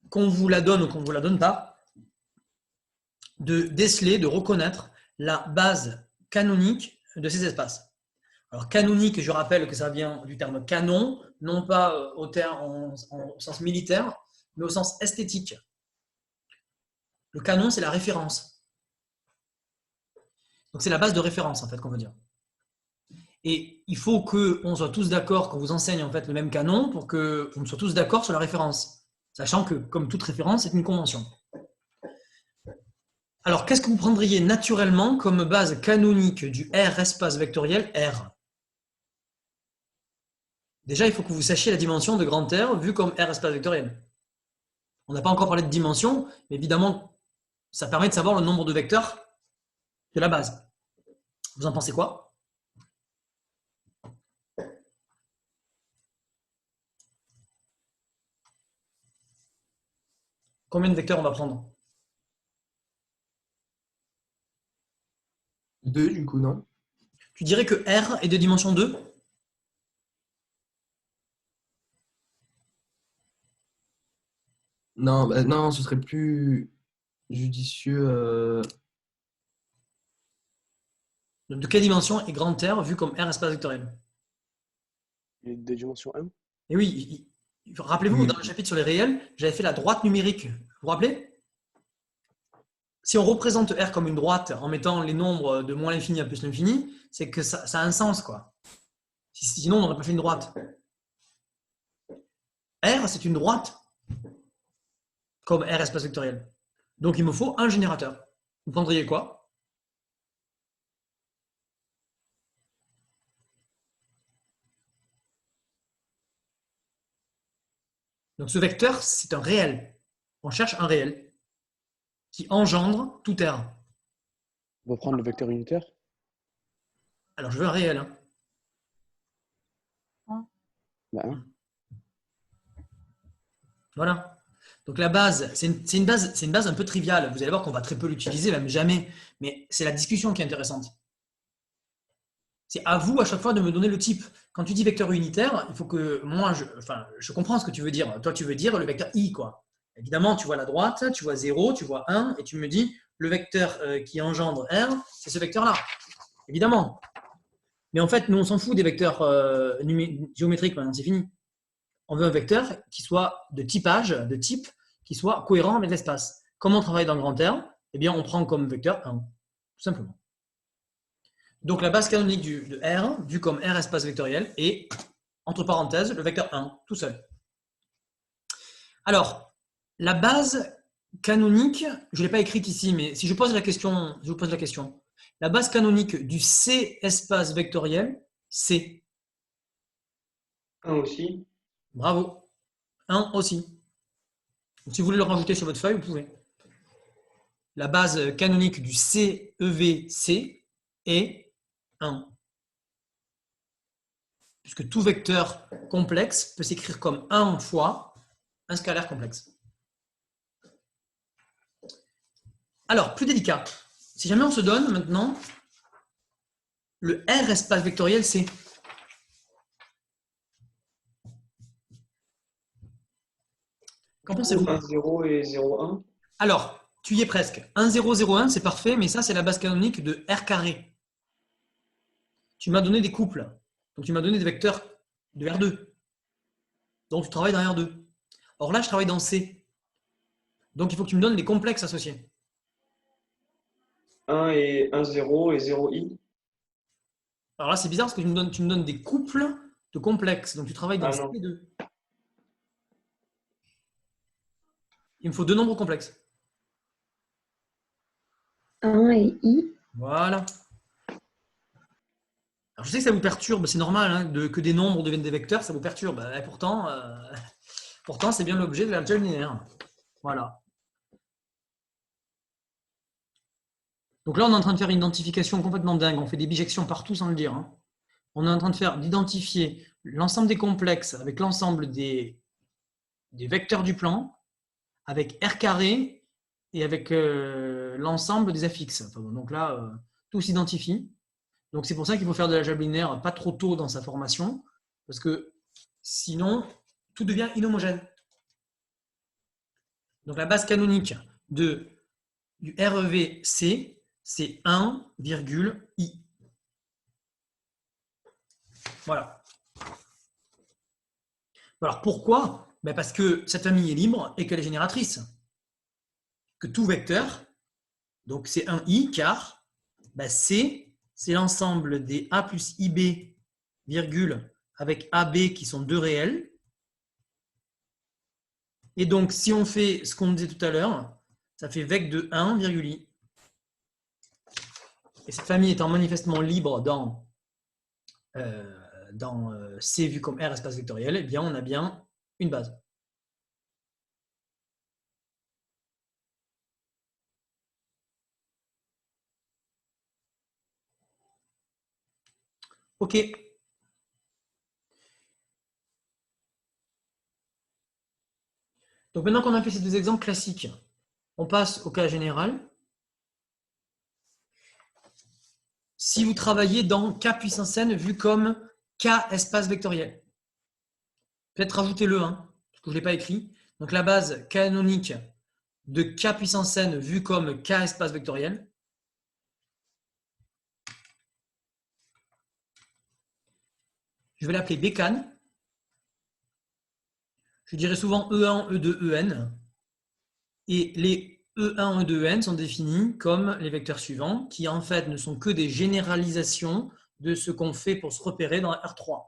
A: qu'on vous la donne ou qu'on ne vous la donne pas, de déceler, de reconnaître la base canonique de ces espaces. Alors, canonique, je rappelle que ça vient du terme canon, non pas au sens militaire, mais au sens esthétique. Le canon, c'est la référence. Donc, c'est la base de référence, en fait, qu'on veut dire. Et il faut qu'on soit tous d'accord, qu'on vous enseigne en fait le même canon pour qu'on soit tous d'accord sur la référence. Sachant que, comme toute référence, c'est une convention. Alors, qu'est-ce que vous prendriez naturellement comme base canonique du R espace vectoriel R? Déjà, il faut que vous sachiez la dimension de grand R vu comme R espace vectoriel. On n'a pas encore parlé de dimension, mais évidemment, ça permet de savoir le nombre de vecteurs de la base. Vous en pensez quoi? Combien de vecteurs on va prendre?
D: 2 du coup, non?
A: Tu dirais que R est de dimension 2?
D: Non, non, ce serait plus judicieux.
A: De quelle dimension est grand R vu comme R espace vectoriel?
H: Il est de dimension 1.
A: Et oui, rappelez-vous, dans le chapitre sur les réels, j'avais fait la droite numérique. Vous vous rappelez? Si on représente R comme une droite en mettant les nombres de moins l'infini à plus l'infini, c'est que ça a un sens, quoi. Sinon, on n'aurait pas fait une droite. R, c'est une droite, comme R espace vectoriel. Donc, il me faut un générateur. Vous prendriez quoi? Donc, ce vecteur, c'est un réel. On cherche un réel qui engendre tout R.
H: On va prendre le vecteur unitaire.
A: Alors, je veux un réel. Hein.
H: Bah, 1.
A: Voilà. Donc la base, c'est une base un peu triviale. Vous allez voir qu'on va très peu l'utiliser, même jamais. Mais c'est la discussion qui est intéressante. C'est à vous à chaque fois de me donner le type. Quand tu dis vecteur unitaire, il faut que moi, je comprends ce que tu veux dire. Toi, tu veux dire le vecteur i, quoi. Évidemment, tu vois la droite, tu vois 0, tu vois 1, et tu me dis le vecteur qui engendre R, c'est ce vecteur-là. Évidemment. Mais en fait, nous, on s'en fout des vecteurs géométriques maintenant, c'est fini. On veut un vecteur qui soit de typage, de type, qui soit cohérent avec l'espace. Comment on travaille dans le grand R? Eh bien, on prend comme vecteur 1, tout simplement. Donc, la base canonique de R, vue comme R espace vectoriel, est, entre parenthèses, le vecteur 1, tout seul. Alors, la base canonique, je ne l'ai pas écrite ici, mais si je pose la question, je vous pose la question. La base canonique du C espace vectoriel, c'est
F: 1 aussi.
A: Bravo. 1 aussi. Donc, si vous voulez le rajouter sur votre feuille, vous pouvez. La base canonique du CEVC est 1. Puisque tout vecteur complexe peut s'écrire comme 1 fois un scalaire complexe. Alors, plus délicat. Si jamais on se donne maintenant le R espace vectoriel C. Qu'en pensez-vous?
F: 1, 0 et 0, 1.
A: Alors, tu y es presque. 1, 0, 0, 1, c'est parfait, mais ça, c'est la base canonique de R carré. Tu m'as donné des couples. Donc, tu m'as donné des vecteurs de R2. Donc, tu travailles dans R2. Or là, je travaille dans C. Donc, il faut que tu me donnes les complexes associés.
F: 1 et 1, 0 et 0, i.
A: Alors là, c'est bizarre parce que tu me donnes des couples de complexes. Donc, tu travailles dans
F: non.
A: C2. Il me faut deux nombres complexes.
I: 1 et i.
A: Voilà. Alors, Alors, je sais que ça vous perturbe, c'est normal hein, que des nombres deviennent des vecteurs, ça vous perturbe. Et pourtant, c'est bien l'objet de l'algèbre linéaire. Voilà. Donc là, on est en train de faire une identification complètement dingue. On fait des bijections partout sans le dire. Hein. On est en train d'identifier l'ensemble des complexes avec l'ensemble des vecteurs du plan, avec R carré et avec l'ensemble des affixes. Enfin, donc là, tout s'identifie. Donc c'est pour ça qu'il faut faire de l'algèbre linéaire pas trop tôt dans sa formation, parce que sinon, tout devient inhomogène. Donc la base canonique du REVC, c'est 1,I. Voilà. Alors pourquoi? Parce que cette famille est libre et qu'elle est génératrice. Que tout vecteur, donc c'est un I, car C, c'est l'ensemble des A plus IB, virgule, avec AB qui sont deux réels. Et donc, si on fait ce qu'on disait tout à l'heure, ça fait vec de 1, I. Et cette famille étant manifestement libre dans C vu comme R espace vectoriel, eh bien, on a bien une base. OK. Donc maintenant qu'on a fait ces deux exemples classiques, on passe au cas général. Si vous travaillez dans K puissance n vu comme K espace vectoriel, peut-être rajoutez-le, hein, parce que je ne l'ai pas écrit. Donc la base canonique de K puissance n vu comme K espace vectoriel. Je vais l'appeler Bcan. Je dirais souvent E1, E2, En. Et les E1, E2, En sont définis comme les vecteurs suivants, qui en fait ne sont que des généralisations de ce qu'on fait pour se repérer dans R3.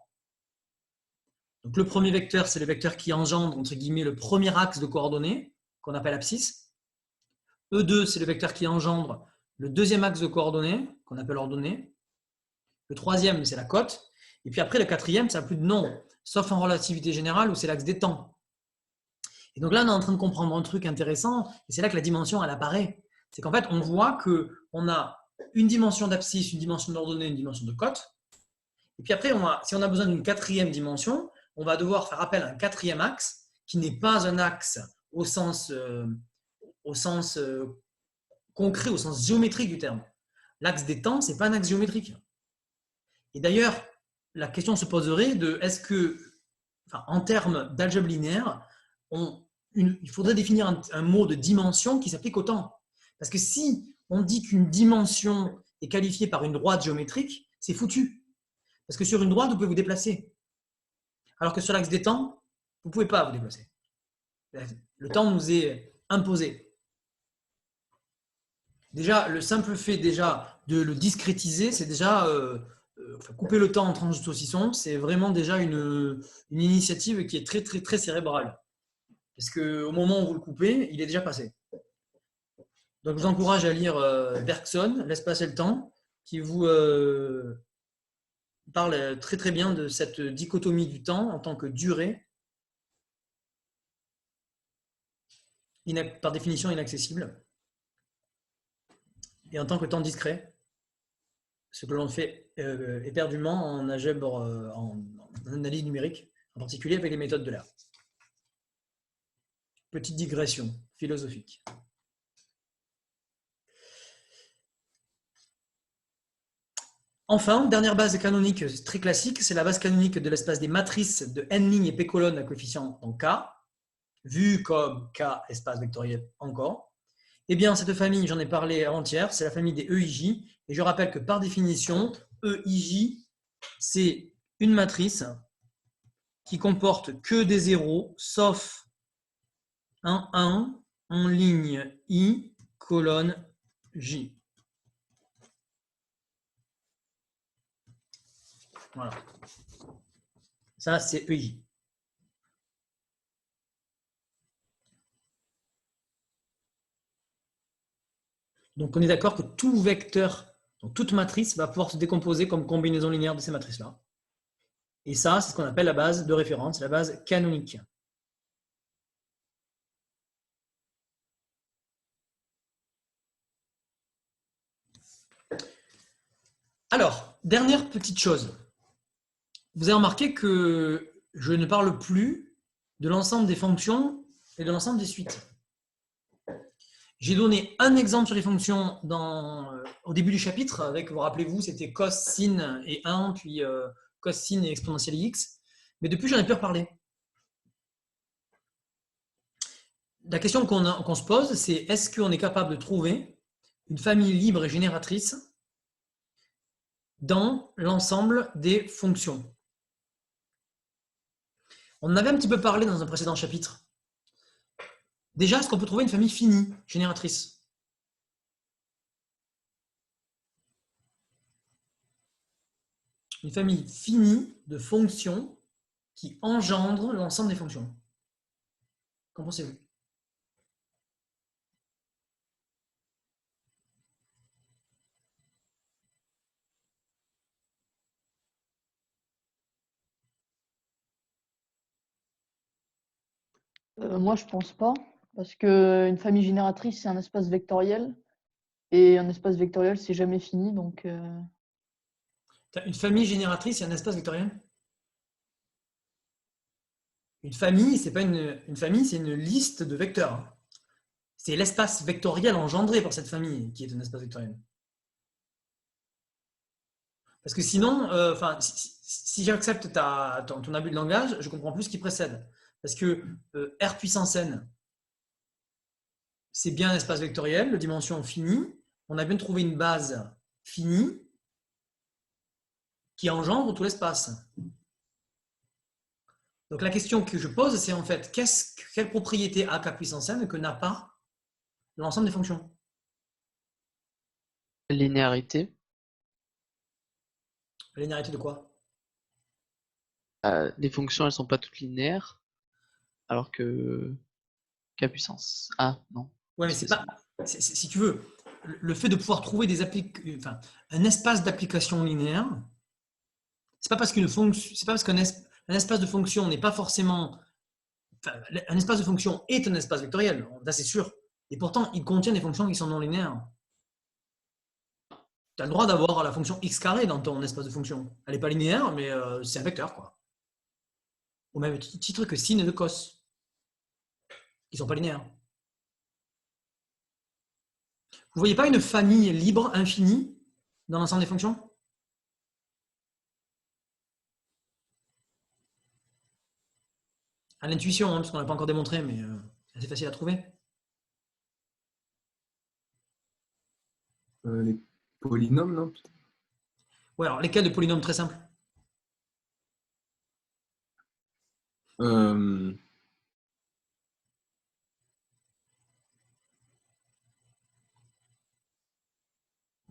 A: Donc le premier vecteur, c'est le vecteur qui engendre, entre guillemets, le premier axe de coordonnées, qu'on appelle abscisse. E2, c'est le vecteur qui engendre le deuxième axe de coordonnées, qu'on appelle ordonnée. Le troisième, c'est la cote. Et puis après, le quatrième, ça n'a plus de nom, sauf en relativité générale où c'est l'axe des temps. Et donc là, on est en train de comprendre un truc intéressant, et c'est là que la dimension, elle apparaît. C'est qu'en fait, on voit qu'on a une dimension d'abscisse, une dimension d'ordonnée, une dimension de cote. Et puis après, si on a besoin d'une quatrième dimension, on va devoir faire appel à un quatrième axe, qui n'est pas un axe au sens concret, au sens géométrique du terme. L'axe des temps, ce n'est pas un axe géométrique. Et d'ailleurs, la question se poserait de est-ce que, en termes d'algèbre linéaire, il faudrait définir un mot de dimension qui s'applique au temps. Parce que si on dit qu'une dimension est qualifiée par une droite géométrique, c'est foutu. Parce que sur une droite, vous pouvez vous déplacer. Alors que sur l'axe des temps, vous ne pouvez pas vous déplacer. Le temps nous est imposé. Déjà, le simple fait de le discrétiser, c'est déjà couper le temps en tranches de saucisson, c'est vraiment déjà une initiative qui est très, très, très cérébrale. Parce qu'au moment où vous le coupez, il est déjà passé. Donc, je vous encourage à lire Bergson, L'espace et le temps, qui vous parle très, très bien de cette dichotomie du temps en tant que durée, par définition inaccessible, et en tant que temps discret, ce que l'on fait éperdument en algèbre, en analyse numérique, en particulier avec les méthodes de l'air. Petite digression philosophique. Enfin, dernière base canonique très classique, c'est la base canonique de l'espace des matrices de n lignes et p colonnes à coefficient en K, vu comme K espace vectoriel encore. Eh bien, cette famille, j'en ai parlé avant-hier, c'est la famille des EIJ. Et je rappelle que par définition, EIJ, c'est une matrice qui comporte que des zéros, sauf un 1 en ligne I, colonne J. Voilà. Ça, c'est EIJ. Donc, on est d'accord que tout vecteur, Donc, toute matrice va pouvoir se décomposer comme combinaison linéaire de ces matrices-là. Et ça, c'est ce qu'on appelle la base de référence, la base canonique. Alors, dernière petite chose. Vous avez remarqué que je ne parle plus de l'ensemble des fonctions et de l'ensemble des suites. J'ai donné un exemple sur les fonctions au début du chapitre, avec, vous rappelez-vous, c'était cos, sin et 1, puis cos, sin et exponentielle x. Mais depuis, j'en ai plus reparlé. La question qu'on se pose, c'est est-ce qu'on est capable de trouver une famille libre et génératrice dans l'ensemble des fonctions? On en avait un petit peu parlé dans un précédent chapitre. Déjà, est-ce qu'on peut trouver une famille finie, génératrice? Une famille finie de fonctions qui engendrent l'ensemble des fonctions. Qu'en pensez-vous?
B: Moi, je pense pas, parce qu'une famille génératrice, c'est un espace vectoriel, et un espace vectoriel, c'est jamais fini, donc...
A: Une famille génératrice, c'est un espace vectoriel? Une famille, c'est pas une famille, c'est une liste de vecteurs. C'est l'espace vectoriel engendré par cette famille qui est un espace vectoriel. Parce que sinon, si j'accepte ton abus de langage, je comprends plus ce qui précède. Parce que R puissance n, c'est bien un espace vectoriel de dimension finie. On a bien trouvé une base finie qui engendre tout l'espace. Donc la question que je pose, c'est en fait, quelle propriété a K puissance n que n'a pas l'ensemble des fonctions?
G: Linéarité.
A: La linéarité de quoi?
G: Les fonctions, elles sont pas toutes linéaires, alors que K puissance A, non.
A: Ouais, mais c'est pas. Si tu veux, le fait de pouvoir trouver un espace d'application linéaire, c'est pas parce qu'une fonction, c'est pas parce qu'un espace de fonction n'est pas forcément. Un espace de fonction est un espace vectoriel, là c'est sûr. Et pourtant, il contient des fonctions qui sont non linéaires. Tu as le droit d'avoir la fonction x carré dans ton espace de fonction. Elle n'est pas linéaire, mais c'est un vecteur, quoi. Au même titre que sin et de cos, qui ne sont pas linéaires. Vous ne voyez pas une famille libre, infinie, dans l'ensemble des fonctions? À l'intuition, parce qu'on n'a pas encore démontré, mais c'est assez facile à trouver.
D: Les polynômes, non?
A: Ouais, alors lesquels de polynômes très simples? On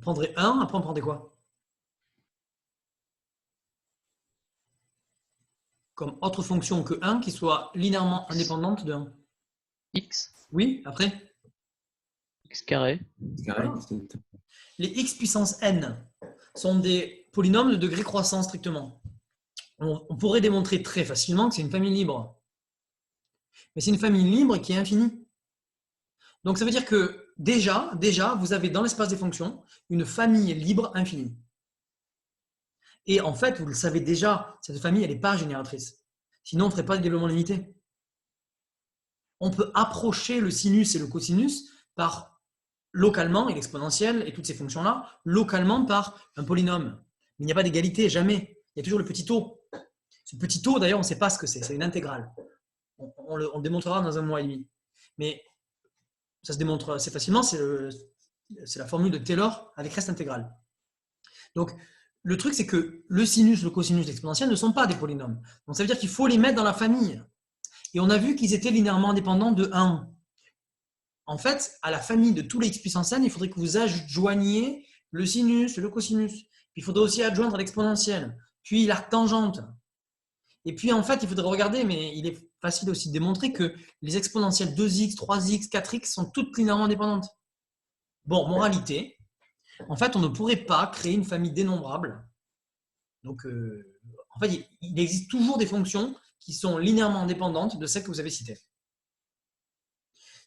A: prendrait 1, après on prendrait quoi? Comme autre fonction que 1 qui soit linéairement indépendante de 1.
G: X.
A: Oui, après?
G: X carré.
D: Carré,
A: Les x puissance n sont des polynômes de degré croissant strictement. On pourrait démontrer très facilement que c'est une famille libre. Mais c'est une famille libre qui est infinie. Donc ça veut dire que déjà, vous avez dans l'espace des fonctions une famille libre infinie. Et en fait, vous le savez déjà, cette famille, elle n'est pas génératrice. Sinon, on ne ferait pas de développement limité. On peut approcher le sinus et le cosinus par localement, et l'exponentielle et toutes ces fonctions-là, localement par un polynôme. Mais il n'y a pas d'égalité, jamais. Il y a toujours le petit o. Ce petit o, d'ailleurs, on ne sait pas ce que c'est une intégrale. On le démontrera dans 1 mois et demi. Mais ça se démontre assez facilement, c'est la formule de Taylor avec reste intégral. Donc, le truc, c'est que le sinus, le cosinus, l'exponentielle ne sont pas des polynômes. Donc, ça veut dire qu'il faut les mettre dans la famille. Et on a vu qu'ils étaient linéairement indépendants de 1. En fait, à la famille de tous les x puissance n, il faudrait que vous adjoigniez le sinus, le cosinus. Puis, il faudrait aussi adjoindre l'exponentielle, puis l'arctangente. Et puis, en fait, il faudrait regarder, mais il est facile aussi de démontrer que les exponentielles 2x, 3x, 4x sont toutes linéairement indépendantes. Bon, moralité, En fait, on ne pourrait pas créer une famille dénombrable. Donc, en fait, il existe toujours des fonctions qui sont linéairement indépendantes de celles que vous avez citées.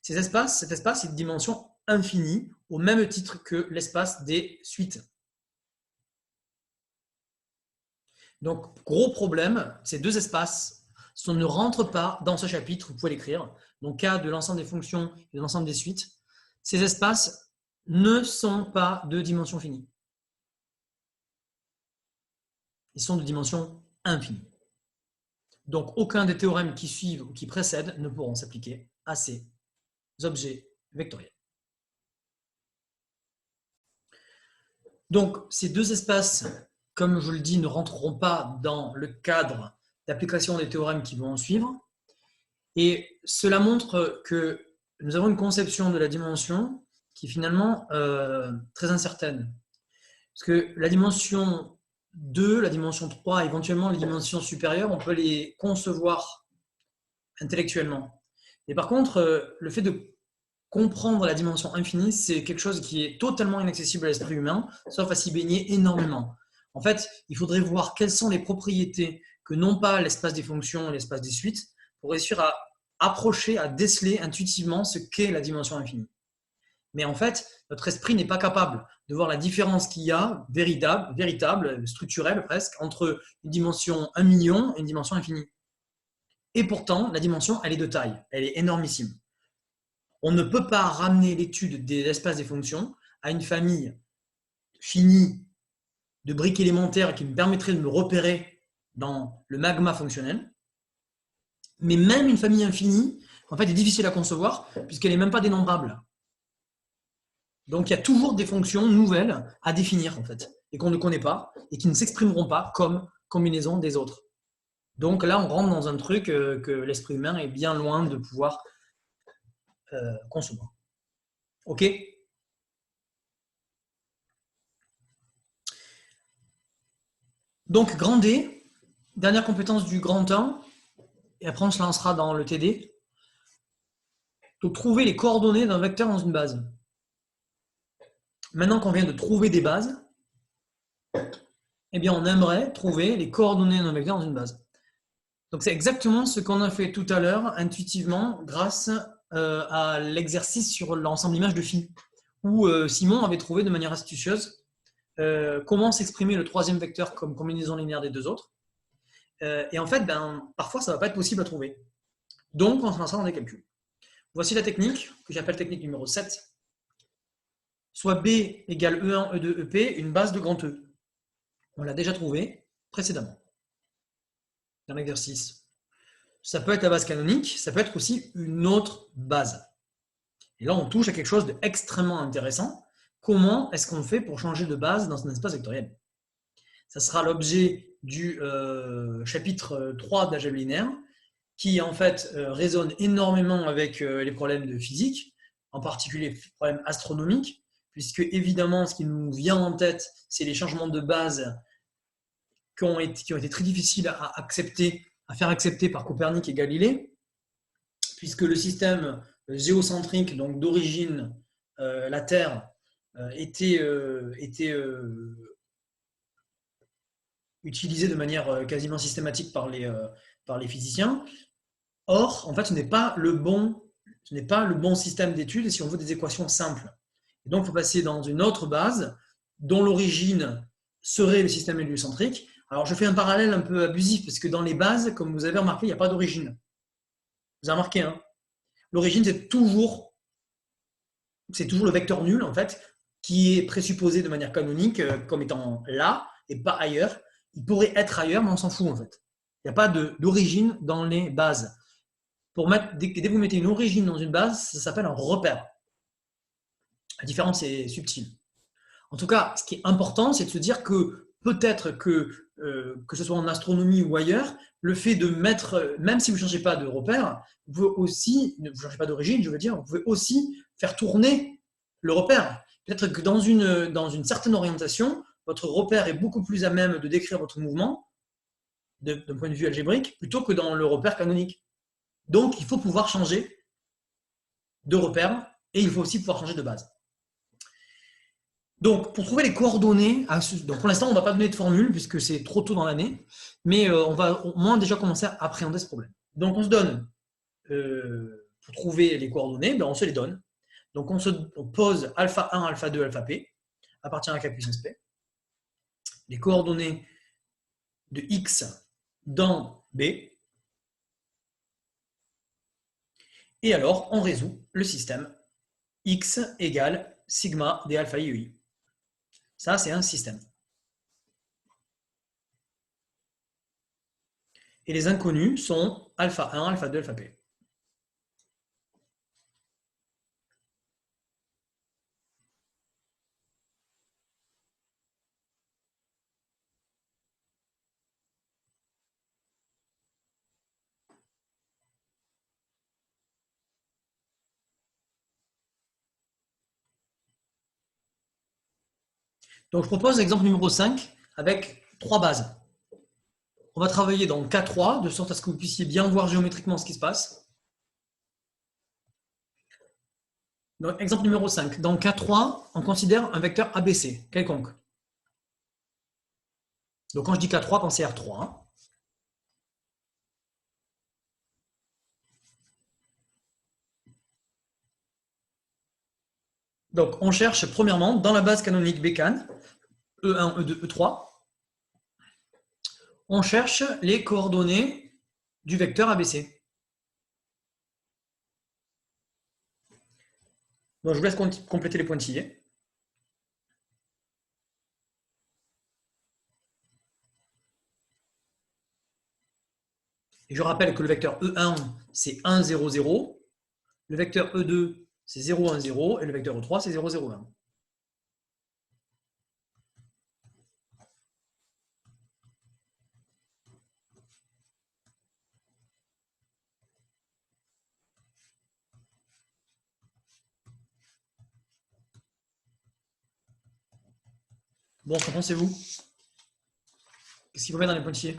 A: Cet espace est de dimension infinie, au même titre que l'espace des suites. Donc, gros problème, ces deux espaces ne rentrent pas dans ce chapitre, vous pouvez l'écrire. Donc, cas de l'ensemble des fonctions et de l'ensemble des suites, ces espaces ne sont pas de dimension finie. Ils sont de dimension infinie. Donc, aucun des théorèmes qui suivent ou qui précèdent ne pourront s'appliquer à ces objets vectoriels. Donc, ces deux espaces, comme je le dis, ne rentreront pas dans le cadre d'application des théorèmes qui vont en suivre. Et cela montre que nous avons une conception de la dimension qui est finalement très incertaine. Parce que la dimension 2, la dimension 3, éventuellement les dimensions supérieures, on peut les concevoir intellectuellement. Et par contre, le fait de comprendre la dimension infinie, c'est quelque chose qui est totalement inaccessible à l'esprit humain, sauf à s'y baigner énormément. En fait, il faudrait voir quelles sont les propriétés que n'ont pas l'espace des fonctions et l'espace des suites pour réussir à approcher, à déceler intuitivement ce qu'est la dimension infinie. Mais en fait, notre esprit n'est pas capable de voir la différence qu'il y a, véritable, structurelle presque, entre une dimension 1 million et une dimension infinie. Et pourtant, la dimension, elle est de taille, elle est énormissime. On ne peut pas ramener l'étude des espaces des fonctions à une famille finie de briques élémentaires qui me permettrait de me repérer dans le magma fonctionnel. Mais même une famille infinie, en fait, est difficile à concevoir puisqu'elle n'est même pas dénombrable. Donc, il y a toujours des fonctions nouvelles à définir, en fait, et qu'on ne connaît pas et qui ne s'exprimeront pas comme combinaison des autres. Donc là, on rentre dans un truc que l'esprit humain est bien loin de pouvoir concevoir. OK ? Donc, grand D, dernière compétence du grand 1, et après on se lancera dans le TD. Donc, trouver les coordonnées d'un vecteur dans une base. Maintenant qu'on vient de trouver des bases, eh bien, on aimerait trouver les coordonnées d'un vecteur dans une base. Donc, c'est exactement ce qu'on a fait tout à l'heure, intuitivement, grâce à l'exercice sur l'ensemble image de phi, où Simon avait trouvé de manière astucieuse comment s'exprimer le troisième vecteur comme combinaison linéaire des deux autres. Et en fait, parfois, ça ne va pas être possible à trouver. Donc, on se lancera dans des calculs. Voici la technique, que j'appelle technique numéro 7. Soit B égale E1, E2, EP, une base de grand E. On l'a déjà trouvé précédemment dans l'exercice. Ça peut être la base canonique, ça peut être aussi une autre base. Et là, on touche à quelque chose d'extrêmement intéressant. Comment est-ce qu'on fait pour changer de base dans un espace vectoriel? Ça sera l'objet du chapitre 3 d'algèbre linéaire, qui en fait résonne énormément avec les problèmes de physique, en particulier les problèmes astronomiques, puisque évidemment, ce qui nous vient en tête, c'est les changements de base qui ont été très difficiles à faire accepter par Copernic et Galilée, puisque le système géocentrique, donc d'origine, la Terre, était utilisé de manière quasiment systématique par les physiciens. Or, en fait, ce n'est pas le bon système d'études si on veut des équations simples. Et donc, il faut passer dans une autre base dont l'origine serait le système héliocentrique. Alors, je fais un parallèle un peu abusif parce que dans les bases, comme vous avez remarqué, il n'y a pas d'origine. Vous avez remarqué, hein? L'origine, c'est toujours le vecteur nul, en fait, qui est présupposé de manière canonique comme étant là et pas ailleurs. Il pourrait être ailleurs, mais on s'en fout, en fait. Il n'y a pas d'origine dans les bases. Dès que vous mettez une origine dans une base, ça s'appelle un repère. La différence est subtile. En tout cas, ce qui est important, c'est de se dire que peut-être que ce soit en astronomie ou ailleurs, le fait de mettre, même si vous ne changez pas de repère, vous pouvez aussi, ne changez pas d'origine, je veux dire, vous pouvez aussi faire tourner le repère. Peut-être que dans une certaine orientation, votre repère est beaucoup plus à même de décrire votre mouvement d'un point de vue algébrique plutôt que dans le repère canonique. Donc, il faut pouvoir changer de repère et il faut aussi pouvoir changer de base. Donc, pour trouver les coordonnées, donc pour l'instant, on ne va pas donner de formule puisque c'est trop tôt dans l'année, mais on va au moins déjà commencer à appréhender ce problème. Donc, on se donne, pour trouver les coordonnées, ben, on se les donne. Donc, on pose alpha 1, alpha 2, alpha p, appartient à k puissance p. Les coordonnées de x dans B. Et alors, on résout le système x égale sigma des alpha i EI. Ça, c'est un système. Et les inconnus sont alpha 1, alpha 2, alpha p. Donc, je propose l'exemple numéro 5 avec 3 bases. On va travailler dans K3, de sorte à ce que vous puissiez bien voir géométriquement ce qui se passe. Donc, exemple numéro 5. Dans K3, on considère un vecteur ABC, quelconque. Donc, quand je dis K3, pensez à R3. Hein. Donc, on cherche premièrement, dans la base canonique Bcan, E1, E2, E3, on cherche les coordonnées du vecteur ABC. Donc, je vous laisse compléter les pointillés. Et je rappelle que le vecteur E1, c'est 1, 0, 0. Le vecteur E2, c'est 0, 1, 0. Et le vecteur E3, c'est 0, 0, 1. Bon, qu'en pensez-vous? Qu'est-ce qu'il faut mettre dans les pointillés?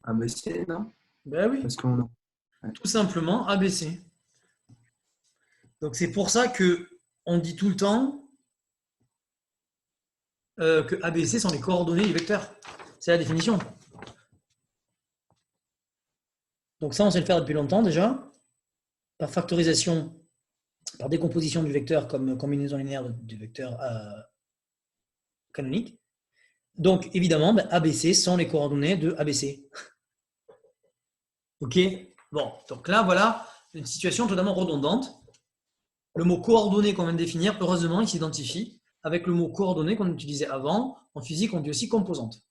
D: ABC, non?
A: Ben oui.
D: Parce qu'on
A: Tout simplement ABC. Donc c'est pour ça qu'on dit tout le temps que ABC sont les coordonnées du vecteur. C'est la définition. Donc ça, on sait le faire depuis longtemps déjà. Par factorisation, par décomposition du vecteur comme combinaison linéaire du vecteur canonique. Donc évidemment, ABC sont les coordonnées de ABC. Ok? Bon, donc là, voilà une situation totalement redondante. Le mot coordonnées qu'on vient de définir, heureusement, il s'identifie avec le mot coordonnées qu'on utilisait avant. En physique, on dit aussi composante.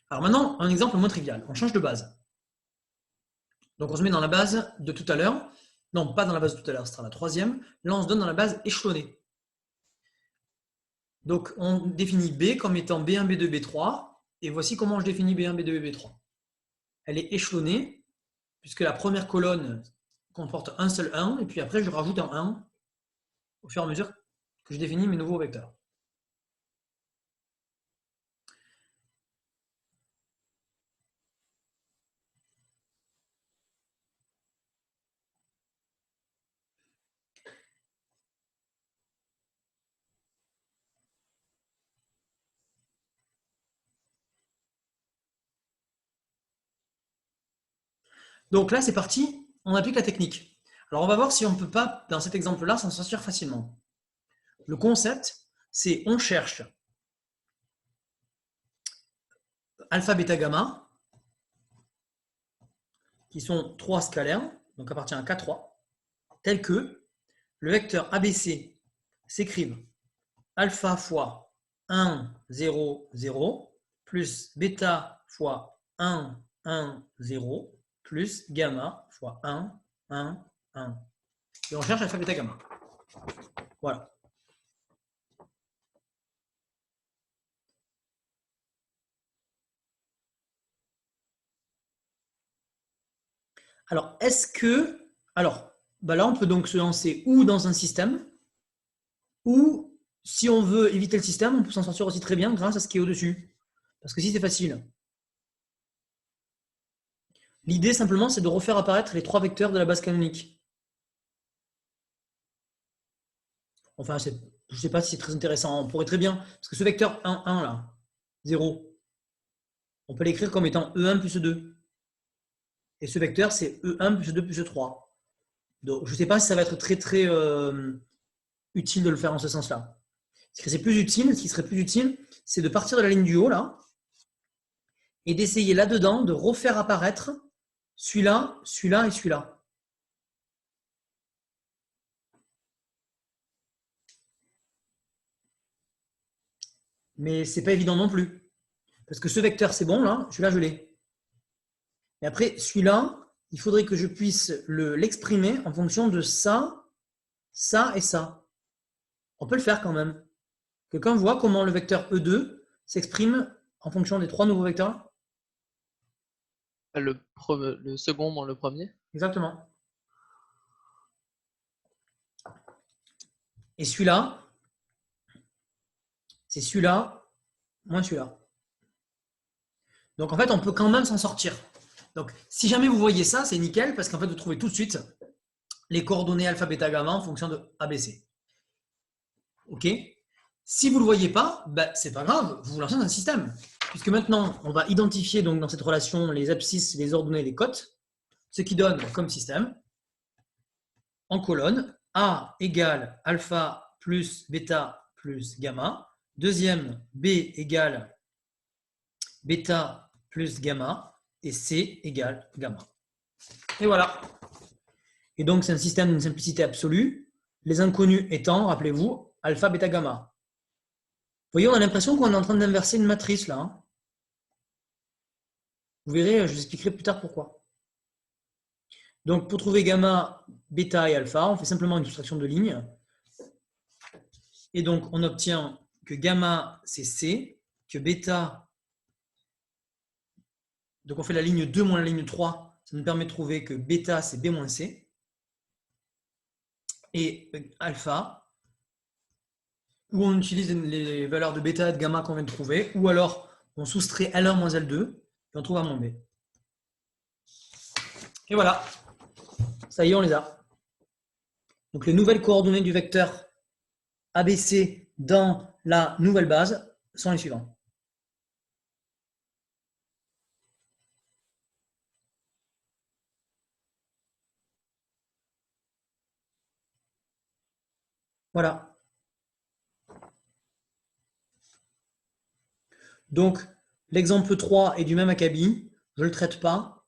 A: Alors maintenant, un exemple moins trivial. On change de base. Donc on se met dans la base de tout à l'heure. Non, pas dans la base de tout à l'heure, ce sera la troisième. Là, on se donne dans la base échelonnée. Donc on définit B comme étant B1, B2, B3. Et voici comment je définis B1, B2 et B3. Elle est échelonnée, puisque la première colonne comporte un seul 1, et puis après je rajoute un 1 au fur et à mesure que je définis mes nouveaux vecteurs. Donc là, c'est parti, on applique la technique. Alors on va voir si on ne peut pas, dans cet exemple-là, s'en sortir facilement. Le concept, c'est on cherche alpha, bêta, gamma, qui sont 3 scalaires, donc appartient à K3, tel que le vecteur ABC s'écrive alpha fois 1, 0, 0, plus bêta fois 1, 1, 0, plus gamma fois 1, 1, 1. Et on cherche alpha, bêta, gamma. Voilà. Alors, est-ce que... Alors, là, on peut donc se lancer ou dans un système, Ou si on veut éviter le système, on peut s'en sortir aussi très bien grâce à ce qui est au-dessus. Parce que si c'est facile. L'idée simplement, c'est de refaire apparaître les 3 vecteurs de la base canonique. Enfin, je ne sais pas si c'est très intéressant. On pourrait très bien, parce que ce vecteur 1, 1 là, 0, on peut l'écrire comme étant E1 plus E2. Et ce vecteur, c'est E1 plus E2 plus E3. Donc, je ne sais pas si ça va être très très utile de le faire en ce sens-là. Ce qui serait plus utile, c'est de partir de la ligne du haut là et d'essayer là-dedans de refaire apparaître celui-là, celui-là et celui-là. Mais c'est pas évident non plus. Parce que ce vecteur, c'est bon, là, celui-là, je l'ai. Et après, celui-là, il faudrait que je puisse l'exprimer en fonction de ça, ça et ça. On peut le faire quand même. Quelqu'un voit comment le vecteur E2 s'exprime en fonction des 3 nouveaux vecteurs?
G: Le second moins le premier.
A: Exactement. Et celui-là, c'est celui-là moins celui-là. Donc en fait, on peut quand même s'en sortir. Donc si jamais vous voyez ça, c'est nickel parce qu'en fait, vous trouvez tout de suite les coordonnées alpha, bêta, gamma en fonction de ABC. OK? Si vous ne le voyez pas, ben, c'est pas grave, vous vous lancez dans un système. Puisque maintenant, on va identifier donc, dans cette relation les abscisses, les ordonnées, les cotes, ce qui donne comme système, en colonne, A égale alpha plus bêta plus gamma. Deuxième, B égale bêta plus gamma. Et C égale gamma. Et voilà. Et donc, c'est un système d'une simplicité absolue. Les inconnus étant, rappelez-vous, alpha, bêta, gamma. Vous voyez, on a l'impression qu'on est en train d'inverser une matrice là. Hein. Vous verrez, je vous expliquerai plus tard pourquoi. Donc, pour trouver gamma, bêta et alpha, on fait simplement une soustraction de lignes. Et donc, on obtient que gamma, c'est C, que bêta, donc on fait la ligne 2 moins la ligne 3, ça nous permet de trouver que bêta, c'est B moins C. Et alpha, où on utilise les valeurs de bêta et de gamma qu'on vient de trouver, ou alors on soustrait L1 moins L2, et on trouve A moins B. Et voilà, ça y est, on les a. Donc les nouvelles coordonnées du vecteur ABC dans la nouvelle base sont les suivantes. Voilà. Donc, l'exemple 3 est du même acabit. Je ne le traite pas.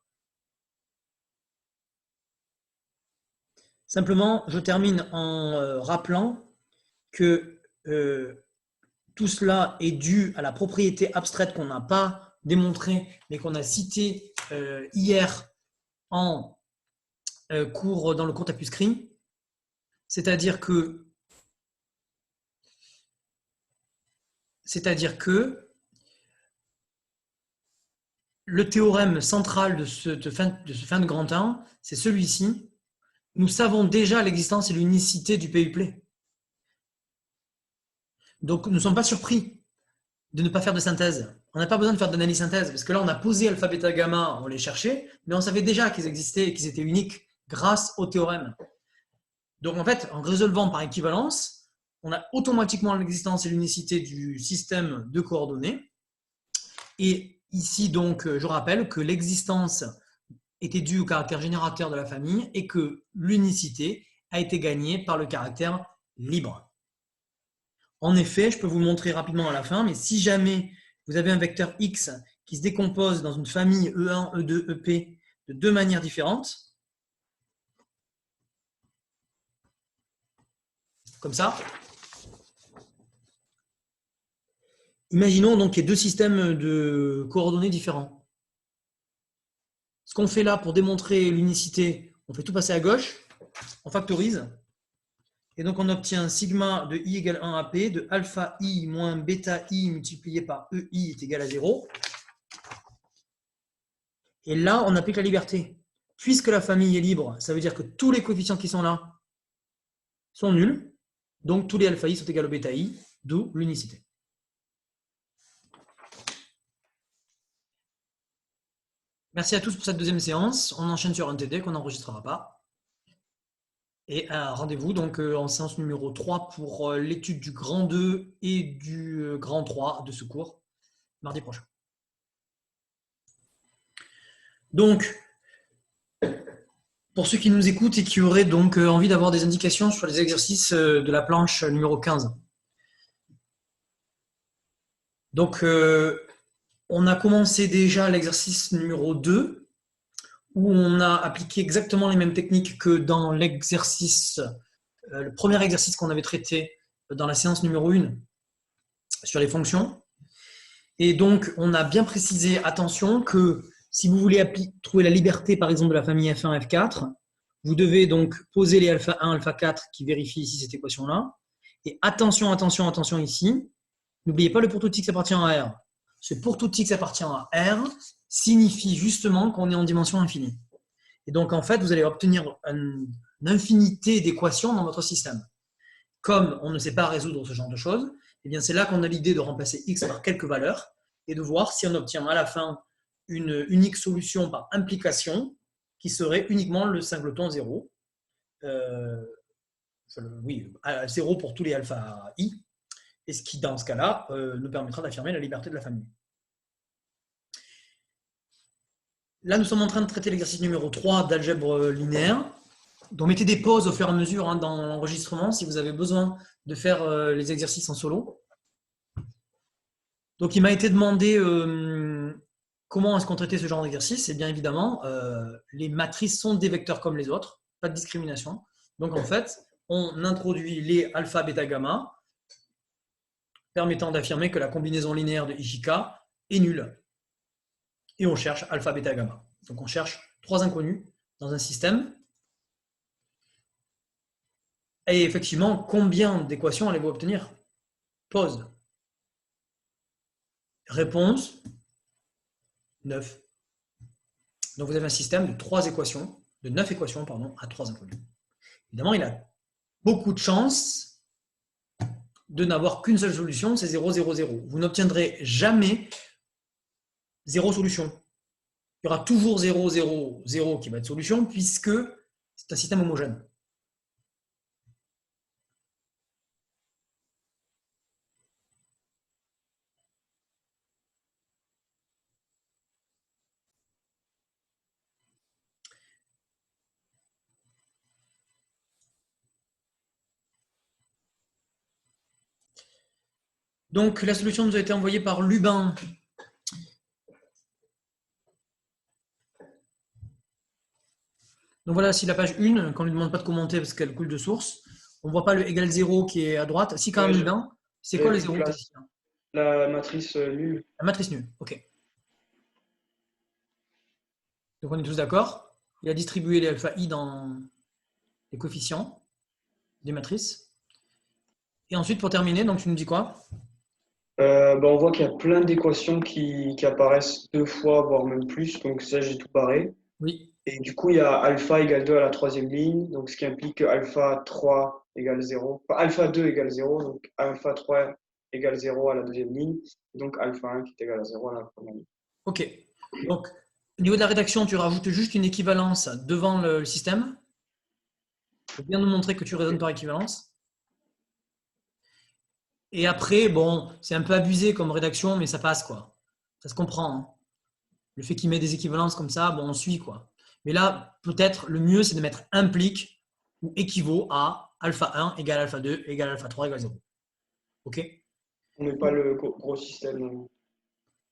A: Simplement, je termine en rappelant que tout cela est dû à la propriété abstraite qu'on n'a pas démontrée, mais qu'on a citée hier en cours dans le cours Tapuscrit. C'est-à-dire que le théorème central de ce fin de grand 1, c'est celui-ci. Nous savons déjà l'existence et l'unicité du PUPLE. Donc, nous ne sommes pas surpris de ne pas faire de synthèse. On n'a pas besoin de faire d'analyse synthèse, parce que là, on a posé alpha, bêta, gamma, on les cherchait, mais on savait déjà qu'ils existaient et qu'ils étaient uniques grâce au théorème. Donc, en fait, en résolvant par équivalence, on a automatiquement l'existence et l'unicité du système de coordonnées. Et ici, donc, je rappelle que l'existence était due au caractère générateur de la famille et que l'unicité a été gagnée par le caractère libre. En effet, je peux vous le montrer rapidement à la fin, mais si jamais vous avez un vecteur X qui se décompose dans une famille E1, E2, EP de 2 manières différentes, comme ça, imaginons donc qu'il y ait 2 systèmes de coordonnées différents. Ce qu'on fait là pour démontrer l'unicité, on fait tout passer à gauche, on factorise, et donc on obtient sigma de i égale 1 à p de alpha i moins bêta i multiplié par ei est égal à 0. Et là, on applique la liberté. Puisque la famille est libre, ça veut dire que tous les coefficients qui sont là sont nuls. Donc, tous les alpha i sont égaux au bêta i, d'où l'unicité. Merci à tous pour cette deuxième séance. On enchaîne sur un TD qu'on n'enregistrera pas. Et rendez-vous donc en séance numéro 3 pour l'étude du grand 2 et du grand 3 de ce cours, mardi prochain. Donc, pour ceux qui nous écoutent et qui auraient donc envie d'avoir des indications sur les exercices de la planche numéro 15. Donc, on a commencé déjà l'exercice numéro 2, où on a appliqué exactement les mêmes techniques que dans l'exercice, le premier exercice qu'on avait traité dans la séance numéro 1 sur les fonctions. Et donc, on a bien précisé, attention, que si vous voulez trouver la liberté, par exemple, de la famille F1, F4, vous devez donc poser les alpha 1, alpha 4 qui vérifient ici cette équation-là. Et attention, attention, attention ici, n'oubliez pas le pour tout x appartient à R. Ce pour tout x appartient à R signifie justement qu'on est en dimension infinie. Et donc, en fait, vous allez obtenir une infinité d'équations dans votre système. Comme on ne sait pas résoudre ce genre de choses, eh bien, c'est là qu'on a l'idée de remplacer x par quelques valeurs et de voir si on obtient à la fin une unique solution par implication qui serait uniquement le singleton 0. Oui, 0 pour tous les alpha i. Et ce qui, dans ce cas-là, nous permettra d'affirmer la liberté de la famille. Là, nous sommes en train de traiter l'exercice numéro 3 d'algèbre linéaire. Donc, mettez des pauses au fur et à mesure dans l'enregistrement si vous avez besoin de faire les exercices en solo. Donc, il m'a été demandé comment est-ce qu'on traitait ce genre d'exercice. Et bien évidemment, les matrices sont des vecteurs comme les autres, pas de discrimination. Donc, en fait, on introduit les alpha, bêta, gamma, permettant d'affirmer que la combinaison linéaire de IJK est nulle. Et on cherche alpha, bêta, gamma. Donc on cherche 3 inconnus dans un système. Et effectivement, combien d'équations allez-vous obtenir? Pause. Réponse 9. Donc vous avez un système de 9 équations à 3 inconnus. Évidemment, il a beaucoup de chances de n'avoir qu'une seule solution, c'est 0, 0, 0. Vous n'obtiendrez jamais 0 solution. Il y aura toujours 0, 0, 0 qui va être solution puisque c'est un système homogène. Donc, la solution nous a été envoyée par Lubin. Donc voilà, si la page 1, qu'on ne lui demande pas de commenter parce qu'elle coule de source, on ne voit pas le égal 0 qui est à droite. Si quand même, Lubin, c'est quoi le 0?
F: La matrice nulle.
A: La matrice nulle, ok. Donc on est tous d'accord. Il a distribué les alpha i dans les coefficients des matrices. Et ensuite, pour terminer, donc tu nous dis quoi?
F: On voit qu'il y a plein d'équations qui apparaissent 2 fois, voire même plus. Donc ça, j'ai tout barré.
A: Oui.
F: Et du coup, il y a alpha égale 2 à la 3e ligne. Donc ce qui implique que alpha 3 égale 0. Enfin, alpha 2 égale 0. Donc alpha 3 égale 0 à la 2e ligne. Et donc alpha 1 qui est égal à 0 à la 1re ligne.
A: Ok. Donc, au niveau de la rédaction, tu rajoutes juste une équivalence devant le système. Il faut bien nous montrer que tu raisonnes par équivalence. Et après, bon, c'est un peu abusé comme rédaction, mais ça passe, quoi. Ça se comprend. Hein. Le fait qu'il met des équivalences comme ça, bon, on suit, quoi. Mais là, peut-être, le mieux, c'est de mettre implique ou équivaut à alpha 1 égale alpha 2 égale alpha 3 égale 0. OK?
F: On met pas le gros système.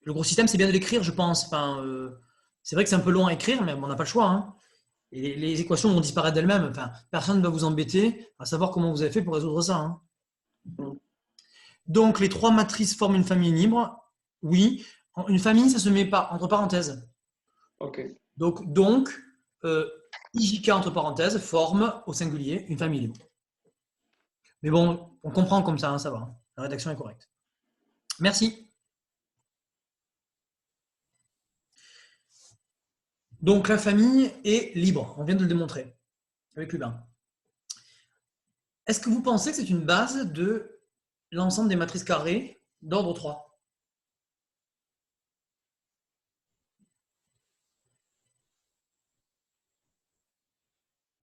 A: Le gros système, c'est bien de l'écrire, je pense. Enfin, c'est vrai que c'est un peu long à écrire, mais on n'a pas le choix. Hein. Et les équations vont disparaître d'elles-mêmes. Enfin, personne ne va vous embêter à savoir comment vous avez fait pour résoudre ça. Hein. Donc, les 3 matrices forment une famille libre. Oui. Une famille, ça se met pas entre parenthèses.
F: Ok.
A: Donc IJK entre parenthèses forme au singulier une famille libre. Mais bon, on comprend comme ça, hein, ça va. La rédaction est correcte. Merci. Donc, la famille est libre. On vient de le démontrer avec Lubin. Est-ce que vous pensez que c'est une base de l'ensemble des matrices carrées d'ordre 3?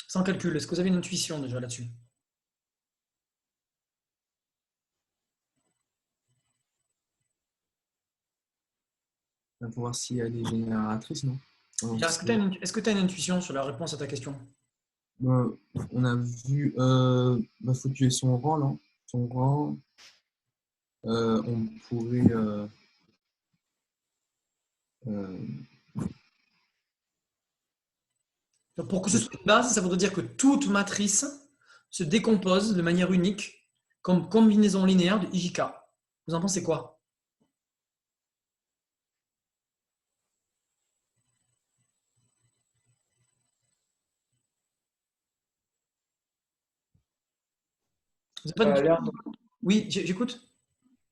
A: Sans calcul, est-ce que vous avez une intuition déjà là-dessus?
D: On va voir si elle est génératrice, non?
A: Est-ce que tu as une intuition sur la réponse à ta question?
D: On a vu, faut tuer son rang là. Son rang, on pourrait.
A: Pour que ce soit une base, ça voudrait dire que toute matrice se décompose de manière unique comme combinaison linéaire de IJK. Vous en pensez quoi? Oui, j'écoute.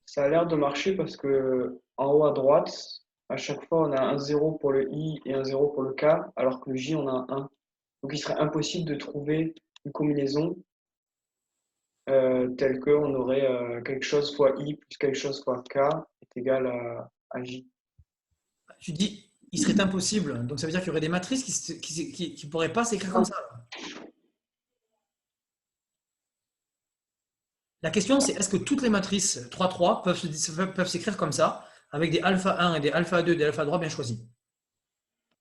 F: Ça a l'air de marcher parce que en haut à droite, à chaque fois, on a un 0 pour le i et un 0 pour le k, alors que le j, on a un 1. Donc il serait impossible de trouver une combinaison telle qu'on aurait quelque chose fois i plus quelque chose fois k est égal à j.
A: Tu dis, il serait impossible. Donc ça veut dire qu'il y aurait des matrices qui ne pourraient pas s'écrire comme ça. La question, c'est est-ce que toutes les matrices 3-3 peuvent s'écrire comme ça, avec des alpha 1 et des alpha 2 et des alpha 3 bien choisis?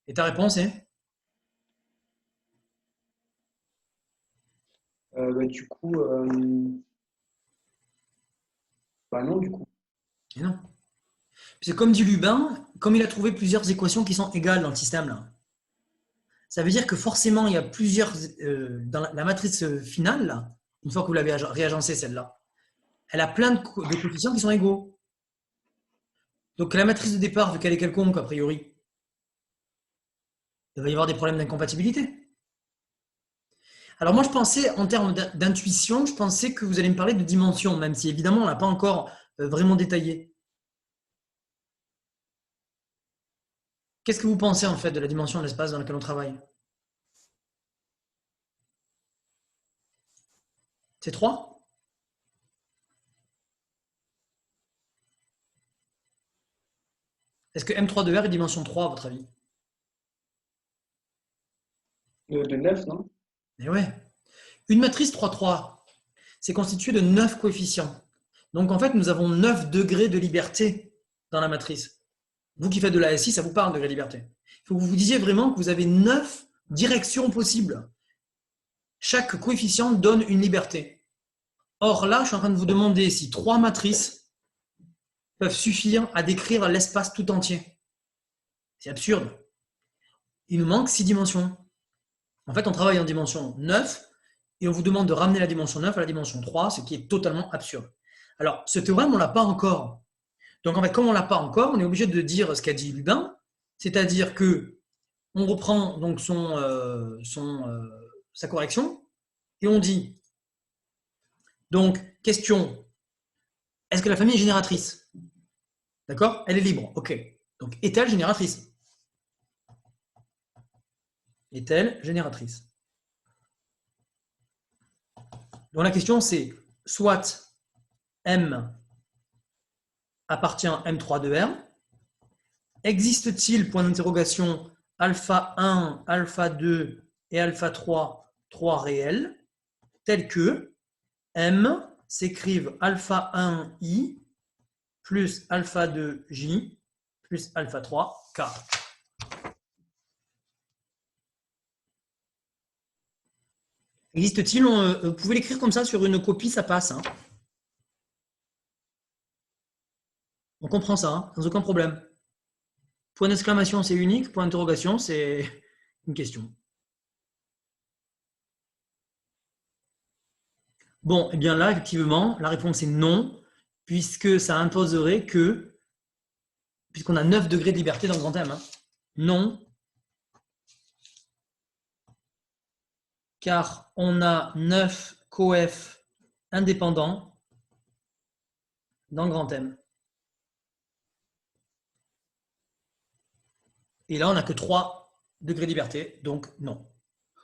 A: Et ta réponse est?
F: Du coup, non, du coup.
A: Et non. C'est comme dit Lubin, comme il a trouvé plusieurs équations qui sont égales dans le système, là, ça veut dire que forcément, il y a plusieurs, dans la matrice finale, là, une fois que vous l'avez réagencée, celle-là, elle a plein de coefficients qui sont égaux. Donc la matrice de départ, vu qu'elle est quelconque, a priori, il va y avoir des problèmes d'incompatibilité. Alors moi, je pensais, en termes d'intuition, je pensais que vous allez me parler de dimension, même si évidemment, on n'a pas encore vraiment détaillé. Qu'est-ce que vous pensez en fait de la dimension de l'espace dans lequel on travaille? C'est 3? Est-ce que M3 de R est dimension 3 à votre avis?
F: De 9, non?
A: Mais ouais. Une matrice 3-3, c'est constitué de 9 coefficients. Donc en fait, nous avons 9 degrés de liberté dans la matrice. Vous qui faites de la SI, ça vous parle, degré de liberté. Il faut que vous vous disiez vraiment que vous avez 9 directions possibles. Chaque coefficient donne une liberté. Or là, je suis en train de vous demander si 3 matrices peuvent suffire à décrire l'espace tout entier. C'est absurde. Il nous manque 6 dimensions. En fait, on travaille en dimension 9 et on vous demande de ramener la dimension 9 à la dimension 3, ce qui est totalement absurde. Alors, ce théorème, on ne l'a pas encore. Donc, en fait, comme on ne l'a pas encore, on est obligé de dire ce qu'a dit Lubin, c'est-à-dire que on reprend donc sa correction et on dit, donc, question, est-ce que la famille est génératrice? D'accord? Elle est libre. OK. Donc, est-elle génératrice? Est-elle génératrice? Donc, la question, c'est soit M appartient à M3 de R. Existe-t-il, point d'interrogation, alpha 1, alpha 2 et alpha 3, 3 réels, tels que M s'écrivent alpha 1 I plus alpha 2 J plus alpha 3 K. Existe-t-il, vous pouvez l'écrire comme ça sur une copie, ça passe. Hein. On comprend ça, hein, sans aucun problème. Point d'exclamation, c'est unique. Point d'interrogation, c'est une question. Bon, et bien là, effectivement, la réponse est non, puisque ça imposerait que, puisqu'on a 9 degrés de liberté dans le grand M, hein, non, car on a 9 coef indépendants dans le grand M. Et là, on n'a que 3 degrés de liberté, donc non.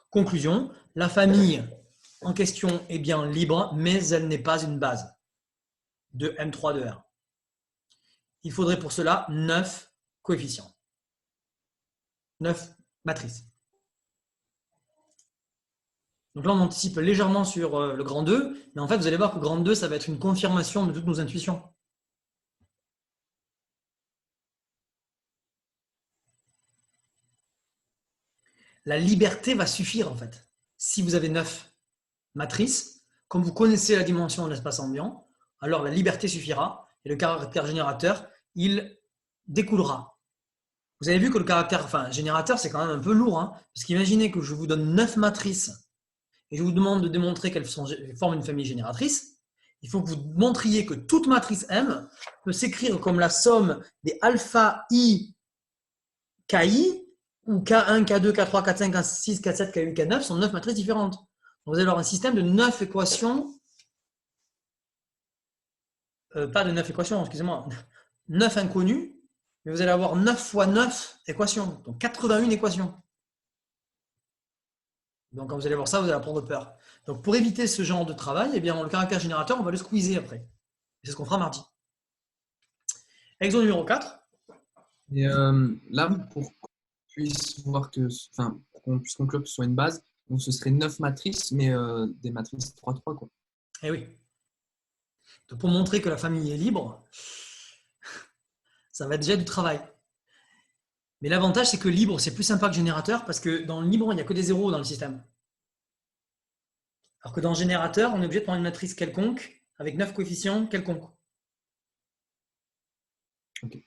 A: Conclusion, la famille en question est bien libre, mais elle n'est pas une base de M3 de R. Il faudrait pour cela 9 coefficients, 9 matrices. Donc là, on anticipe légèrement sur le grand 2, mais en fait, vous allez voir que le grand 2, ça va être une confirmation de toutes nos intuitions. La liberté va suffire, en fait. Si vous avez 9 matrices, comme vous connaissez la dimension de l'espace ambiant, alors la liberté suffira et le caractère générateur, il découlera. Vous avez vu que le caractère générateur, c'est quand même un peu lourd, hein, parce qu'imaginez que je vous donne 9 matrices et je vous demande de démontrer qu'elles forment une famille génératrice. Il faut que vous montriez que toute matrice M peut s'écrire comme la somme des alpha I KI, où K1, K2, K3, K5, K6, K7, K8, K9 sont 9 matrices différentes. Donc vous allez avoir un système de 9 équations, pas de 9 équations, excusez-moi, 9 inconnues, mais vous allez avoir 9 fois 9 équations, donc 81 équations. Donc quand vous allez voir ça, vous allez prendre peur. Donc pour éviter ce genre de travail, eh bien, le caractère générateur, on va le squeezer après. C'est ce qu'on fera mardi. Exo numéro 4.
D: Et là, pour qu'on puisse voir que, pour qu'on puisse conclure que ce soit une base, donc ce serait 9 matrices, mais des matrices 3-3, quoi.
A: Eh oui. Donc pour montrer que la famille est libre, ça va être déjà du travail. Mais l'avantage, c'est que libre, c'est plus sympa que générateur, parce que dans le libre, il n'y a que des zéros dans le système. Alors que dans le générateur, on est obligé de prendre une matrice quelconque, avec 9 coefficients quelconques.
D: Okay.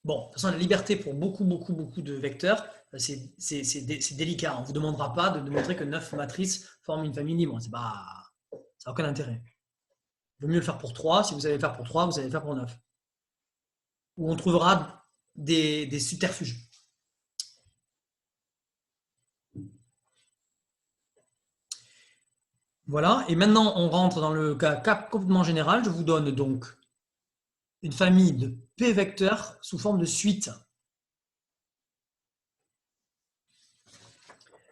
A: Bon, de toute façon, la liberté pour beaucoup de vecteurs, c'est délicat. On ne vous demandera pas de montrer que 9 matrices forment une famille libre. Ça n'a aucun intérêt. Il vaut mieux le faire pour 3. Si vous savez le faire pour 3, vous savez le faire pour 9. Ou on trouvera des subterfuges. Voilà. Et maintenant, on rentre dans le cas complètement général. Je vous donne donc une famille de P vecteurs sous forme de suite.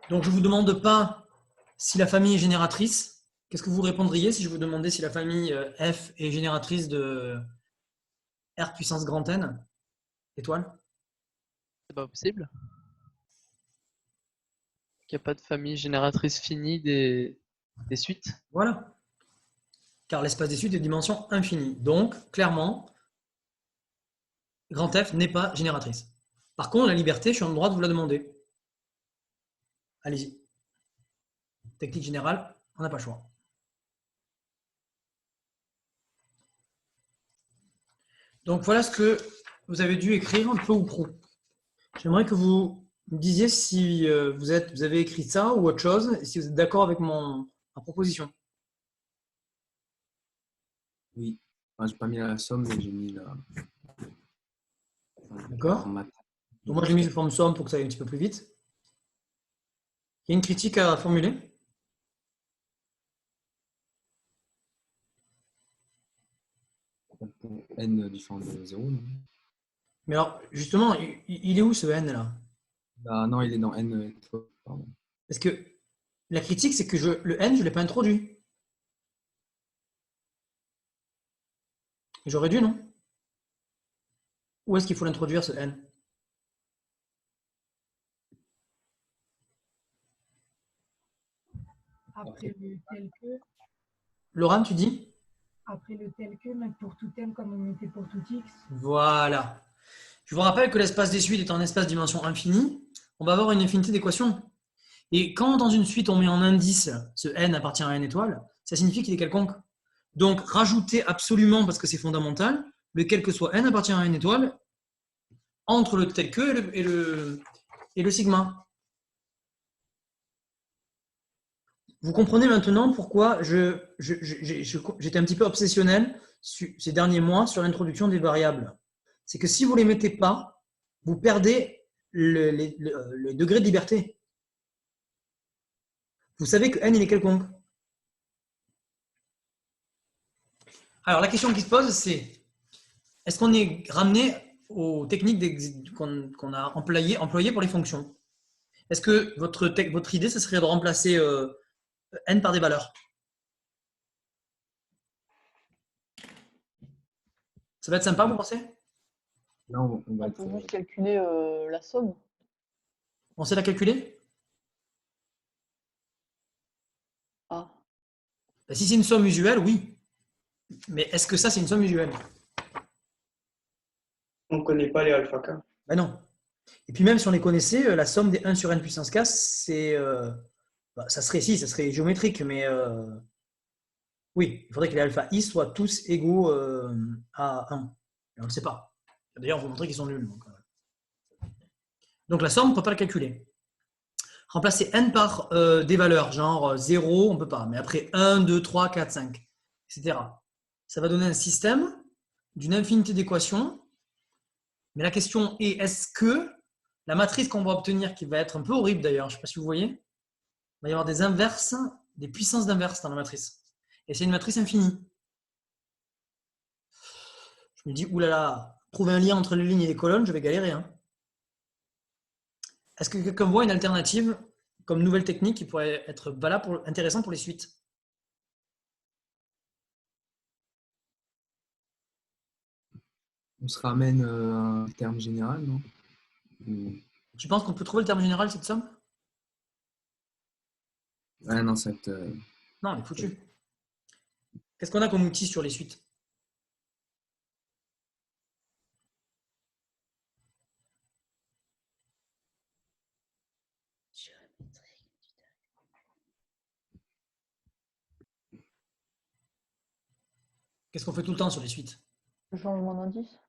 A: Donc, je ne vous demande pas si la famille est génératrice. Qu'est-ce que vous répondriez si je vous demandais si la famille F est génératrice de R puissance grand N étoile?
G: C'est pas possible. Il n'y a pas de famille génératrice finie des suites.
A: Voilà. Car l'espace des suites est de dimension infinie. Donc, clairement, grand F n'est pas génératrice. Par contre, la liberté, je suis en droit de vous la demander. Allez-y. Technique générale, on n'a pas le choix. Donc, voilà ce que vous avez dû écrire, un peu ou prou. J'aimerais que vous me disiez si vous avez écrit ça ou autre chose, et si vous êtes d'accord avec ma proposition.
D: Oui. Enfin, je n'ai pas mis la somme, mais j'ai mis la...
A: D'accord. Donc moi, j'ai mis sous forme somme pour que ça aille un petit peu plus vite. Il y a une critique à formuler?
D: N différent de 0. Non,
A: mais alors, justement, il est où ce N là?
D: bah, non, il est dans N. Pardon.
A: Parce que la critique, c'est que le N, je ne l'ai pas introduit. J'aurais dû, non? Où est-ce qu'il faut l'introduire, ce N?
I: Après le tel que.
A: Laurent, tu dis?
I: Après le tel que, mettre pour tout n comme on mettait pour tout x.
A: Voilà. Je vous rappelle que l'espace des suites est un espace dimension infinie. On va avoir une infinité d'équations. Et quand dans une suite, on met en indice ce n appartient à n étoile, ça signifie qu'il est quelconque. Donc, rajoutez absolument, parce que c'est fondamental, le quel que soit n appartient à n étoile entre le tel que et le sigma. Vous comprenez maintenant pourquoi j'étais un petit peu obsessionnel ces derniers mois sur l'introduction des variables. C'est que si vous ne les mettez pas, vous perdez le degré de liberté. Vous savez que n, il est quelconque. Alors, la question qui se pose, c'est est-ce qu'on est ramené aux techniques qu'on a employées pour les fonctions? Est-ce que votre idée, ce serait de remplacer n par des valeurs? Ça va être sympa, vous pensez?
D: Là, on va
B: On peut juste calculer la somme.
A: On sait la calculer?
B: Ah.
A: Ben, si c'est une somme usuelle, oui. Mais est-ce que ça, c'est une somme usuelle?
F: On ne connaît pas les alpha k.
A: Ben non. Et puis même si on les connaissait, la somme des 1 sur n puissance k, c'est, ça serait géométrique, mais oui, il faudrait que les alpha i soient tous égaux à 1. Et on ne le sait pas. D'ailleurs, on vous montrer qu'ils sont nuls. Donc la somme, on ne peut pas la calculer. Remplacer n par des valeurs, genre 0, on ne peut pas. Mais après 1, 2, 3, 4, 5, etc. Ça va donner un système d'une infinité d'équations. Mais la question est, est-ce que la matrice qu'on va obtenir, qui va être un peu horrible d'ailleurs, je ne sais pas si vous voyez, il va y avoir des inverses, des puissances d'inverses dans la matrice. Et c'est une matrice infinie. Je me dis, oulala, trouver un lien entre les lignes et les colonnes, je vais galérer. Hein. Est-ce que quelqu'un voit une alternative comme nouvelle technique qui pourrait être valable intéressante pour les suites?
D: On se ramène à un terme général, non?
A: Tu penses qu'on peut trouver le terme général de cette somme?
D: Ouais, non, ça va être...
A: Non, on est foutu. Qu'est-ce qu'on a comme outil sur les suites? Qu'est-ce qu'on fait tout le temps sur les suites?
B: Le changement d'indice.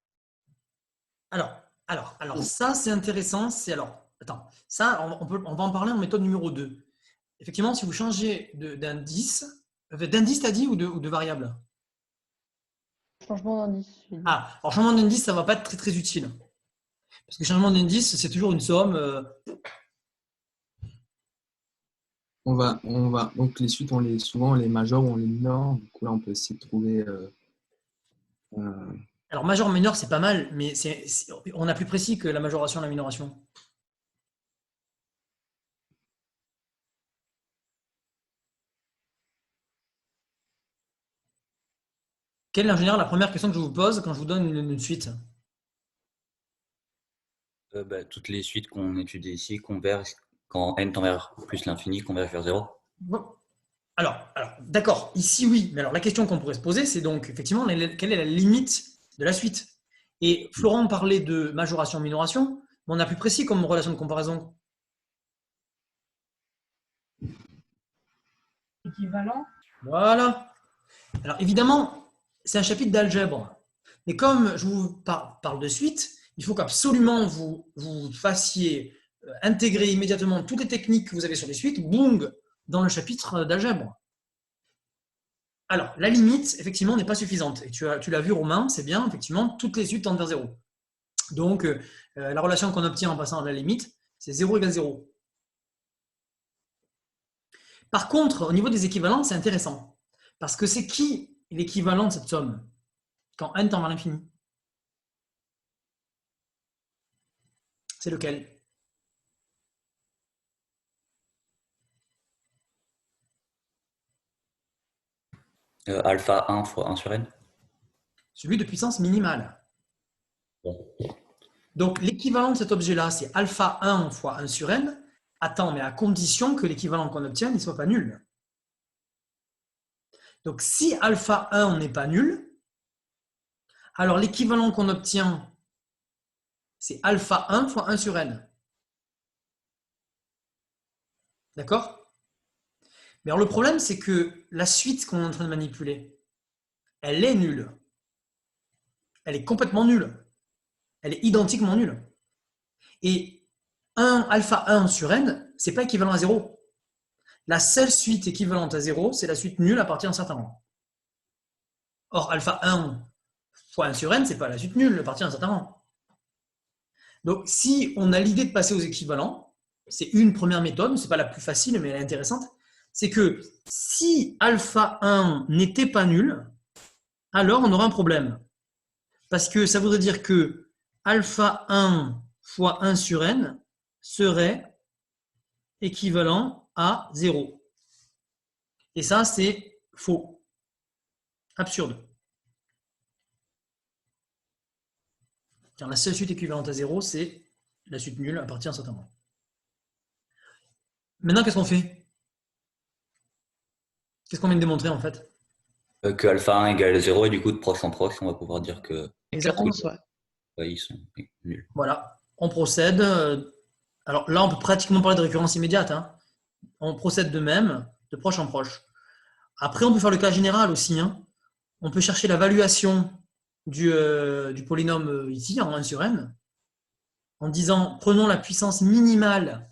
A: Alors, ça c'est intéressant. Attends, ça on va en parler en méthode numéro 2. Effectivement, si vous changez d'indice, t'as dit ou de variable?
B: Changement d'indice.
A: Ah, alors changement d'indice, ça ne va pas être très très utile. Parce que changement d'indice, c'est toujours une somme.
D: Donc les suites, souvent on les majore ou on les minore. Du coup là, on peut essayer de trouver.
A: Alors majeur mineur, c'est pas mal, mais on a plus précis que la majoration et la minoration. Quelle est en général la première question que je vous pose quand je vous donne une suite?
C: Toutes les suites qu'on étudie ici convergent quand n tend vers plus l'infini, convergent vers 0.
A: Bon. Alors d'accord, ici oui, mais alors la question qu'on pourrait se poser, c'est donc effectivement quelle est la limite de la suite? Et Florent parlait de majoration-minoration, mais on a plus précis comme relation de comparaison.
I: Équivalent.
A: Voilà. Alors évidemment, c'est un chapitre d'algèbre. Mais comme je vous parle de suite, il faut qu'absolument vous fassiez intégrer immédiatement toutes les techniques que vous avez sur les suites, boum, dans le chapitre d'algèbre. Alors, la limite, effectivement, n'est pas suffisante. Et tu l'as vu, Romain, c'est bien, effectivement, toutes les suites tendent vers 0. Donc, la relation qu'on obtient en passant à la limite, c'est 0 égale 0. Par contre, au niveau des équivalents, c'est intéressant. Parce que c'est qui l'équivalent de cette somme quand n tend vers l'infini? C'est lequel?
C: Alpha 1 fois 1 sur n.
A: Celui de puissance minimale.
C: Bon.
A: Donc, l'équivalent de cet objet-là, c'est alpha 1 fois 1 sur n. Attends, mais à condition que l'équivalent qu'on obtient ne soit pas nul. Donc, si alpha 1 n'est pas nul, alors l'équivalent qu'on obtient, c'est alpha 1 fois 1 sur n. D'accord? Mais alors le problème, c'est que la suite qu'on est en train de manipuler, elle est nulle. Elle est complètement nulle. Elle est identiquement nulle. Et alpha 1 sur n, ce n'est pas équivalent à 0. La seule suite équivalente à 0, c'est la suite nulle à partir d'un certain rang. Or, alpha 1 fois 1 sur n, ce n'est pas la suite nulle à partir d'un certain rang. Donc, si on a l'idée de passer aux équivalents, c'est une première méthode, ce n'est pas la plus facile, mais elle est intéressante, c'est que si alpha 1 n'était pas nul, alors on aurait un problème. Parce que ça voudrait dire que alpha 1 fois 1 sur n serait équivalent à 0. Et ça, c'est faux. Absurde. Car la seule suite équivalente à 0, c'est la suite nulle à partir d'un certain moment. Maintenant, qu'est-ce qu'on fait? Qu'est-ce qu'on vient de démontrer en fait?
C: Que alpha 1 égale 0 et du coup de proche en proche, on va pouvoir dire que
A: Exactement.
C: ils sont nuls.
A: Voilà, on procède. Alors là, on peut pratiquement parler de récurrence immédiate. Hein. On procède de même, de proche en proche. Après, on peut faire le cas général aussi. Hein. On peut chercher la valuation du polynôme ici, en 1 sur n, en disant, prenons la puissance minimale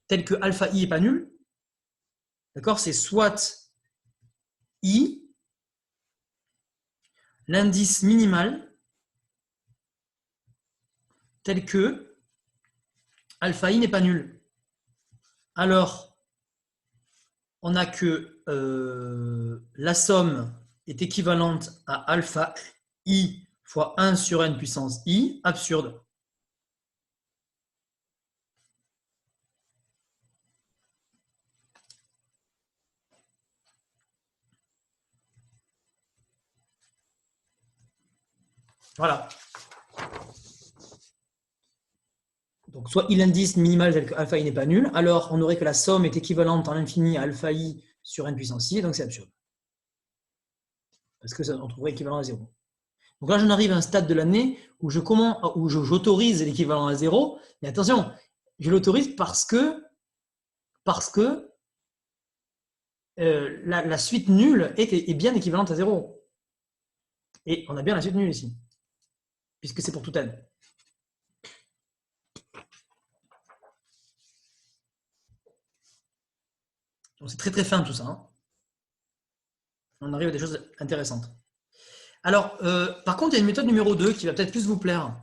A: telle que alpha i n'est pas nul. D'accord? C'est soit i, l'indice minimal, tel que alpha i n'est pas nul. Alors, on a que la somme est équivalente à alpha i fois 1 sur n puissance i, absurde. Voilà. Donc, soit i l'indice minimal tel que alpha i n'est pas nul, alors on aurait que la somme est équivalente en l'infini à alpha i sur n puissance i, et donc c'est absurde. Parce que ça, on trouverait équivalent à 0. Donc là, j'en arrive à un stade de l'année où j'autorise l'équivalent à 0, mais attention, je l'autorise parce que la suite nulle est bien équivalente à 0. Et on a bien la suite nulle ici, puisque c'est pour tout n. Donc c'est très très fin tout ça. Hein. On arrive à des choses intéressantes. Alors, par contre, il y a une méthode numéro 2 qui va peut-être plus vous plaire,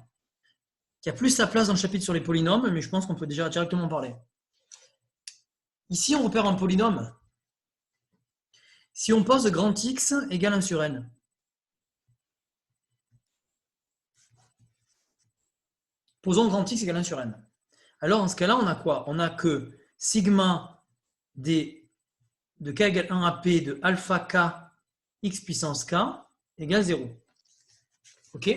A: qui a plus sa place dans le chapitre sur les polynômes, mais je pense qu'on peut déjà directement en parler. Ici, on repère un polynôme. Si on pose grand X égale 1 sur n, posons grand X égale 1 sur n. Alors, dans ce cas-là, on a quoi? On a que sigma de k égale 1 à p de alpha k x puissance k égale 0. OK?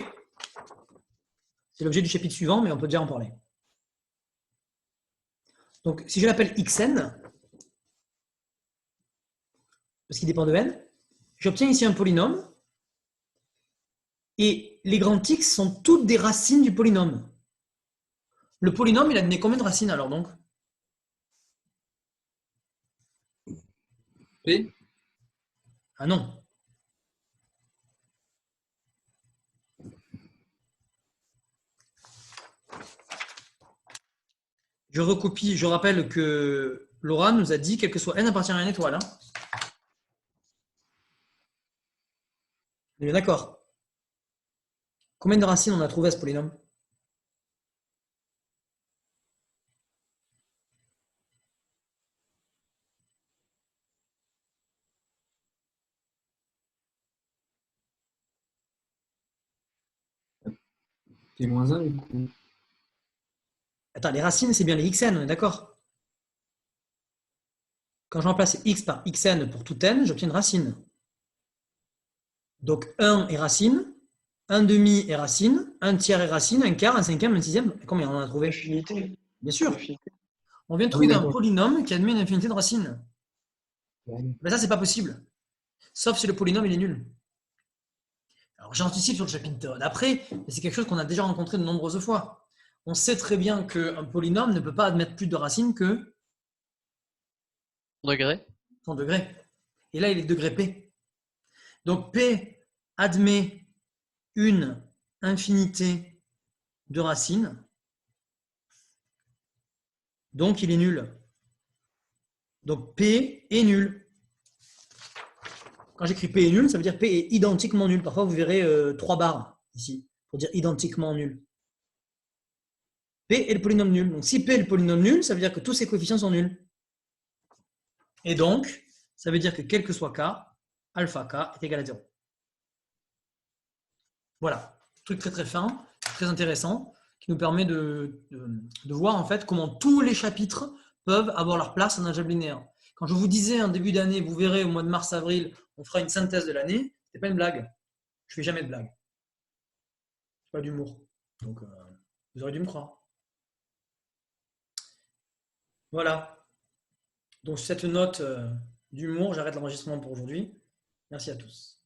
A: C'est l'objet du chapitre suivant, mais on peut déjà en parler. Donc, si je l'appelle xn, parce qu'il dépend de n, j'obtiens ici un polynôme, et les grands x sont toutes des racines du polynôme. Le polynôme, il a donné combien de racines alors donc?
D: P.
A: Ah non. Je recopie, je rappelle que Laura nous a dit quel que soit n appartient à une étoile. Hein. On est bien d'accord. Combien de racines on a trouvé à ce polynôme?
D: T-1 du coup.
A: Attends, les racines, c'est bien les xn, on est d'accord? Quand je remplace x par xn pour tout n, j'obtiens une racine. Donc 1 est racine, 1 demi est racine, 1 tiers est racine, 1 quart, 1 cinquième, 1 sixième. Combien on en a trouvé?
F: Infinité.
A: Bien sûr. On vient de trouver un polynôme qui admet une infinité de racines. Mais ça, c'est pas possible. Sauf si le polynôme il est nul. Alors j'anticipe sur le chapitre d'après, mais c'est quelque chose qu'on a déjà rencontré de nombreuses fois. On sait très bien qu'un polynôme ne peut pas admettre plus de racines que son degré. Et là, il est degré P. Donc P admet une infinité de racines, donc il est nul. Donc P est nul. Quand j'écris P est nul, ça veut dire P est identiquement nul. Parfois, vous verrez 3 barres ici, pour dire identiquement nul. P est le polynôme nul. Donc si P est le polynôme nul, ça veut dire que tous ses coefficients sont nuls. Et donc, ça veut dire que quel que soit K, alpha K est égal à 0. Voilà, truc très très fin, très intéressant, qui nous permet de voir en fait comment tous les chapitres peuvent avoir leur place en algèbre linéaire. Quand je vous disais en début d'année, vous verrez au mois de mars-avril, on fera une synthèse de l'année, ce n'était pas une blague. Je ne fais jamais de blague. C'est pas d'humour. Donc, vous aurez dû me croire. Voilà. Donc, sur cette note d'humour, j'arrête l'enregistrement pour aujourd'hui. Merci à tous.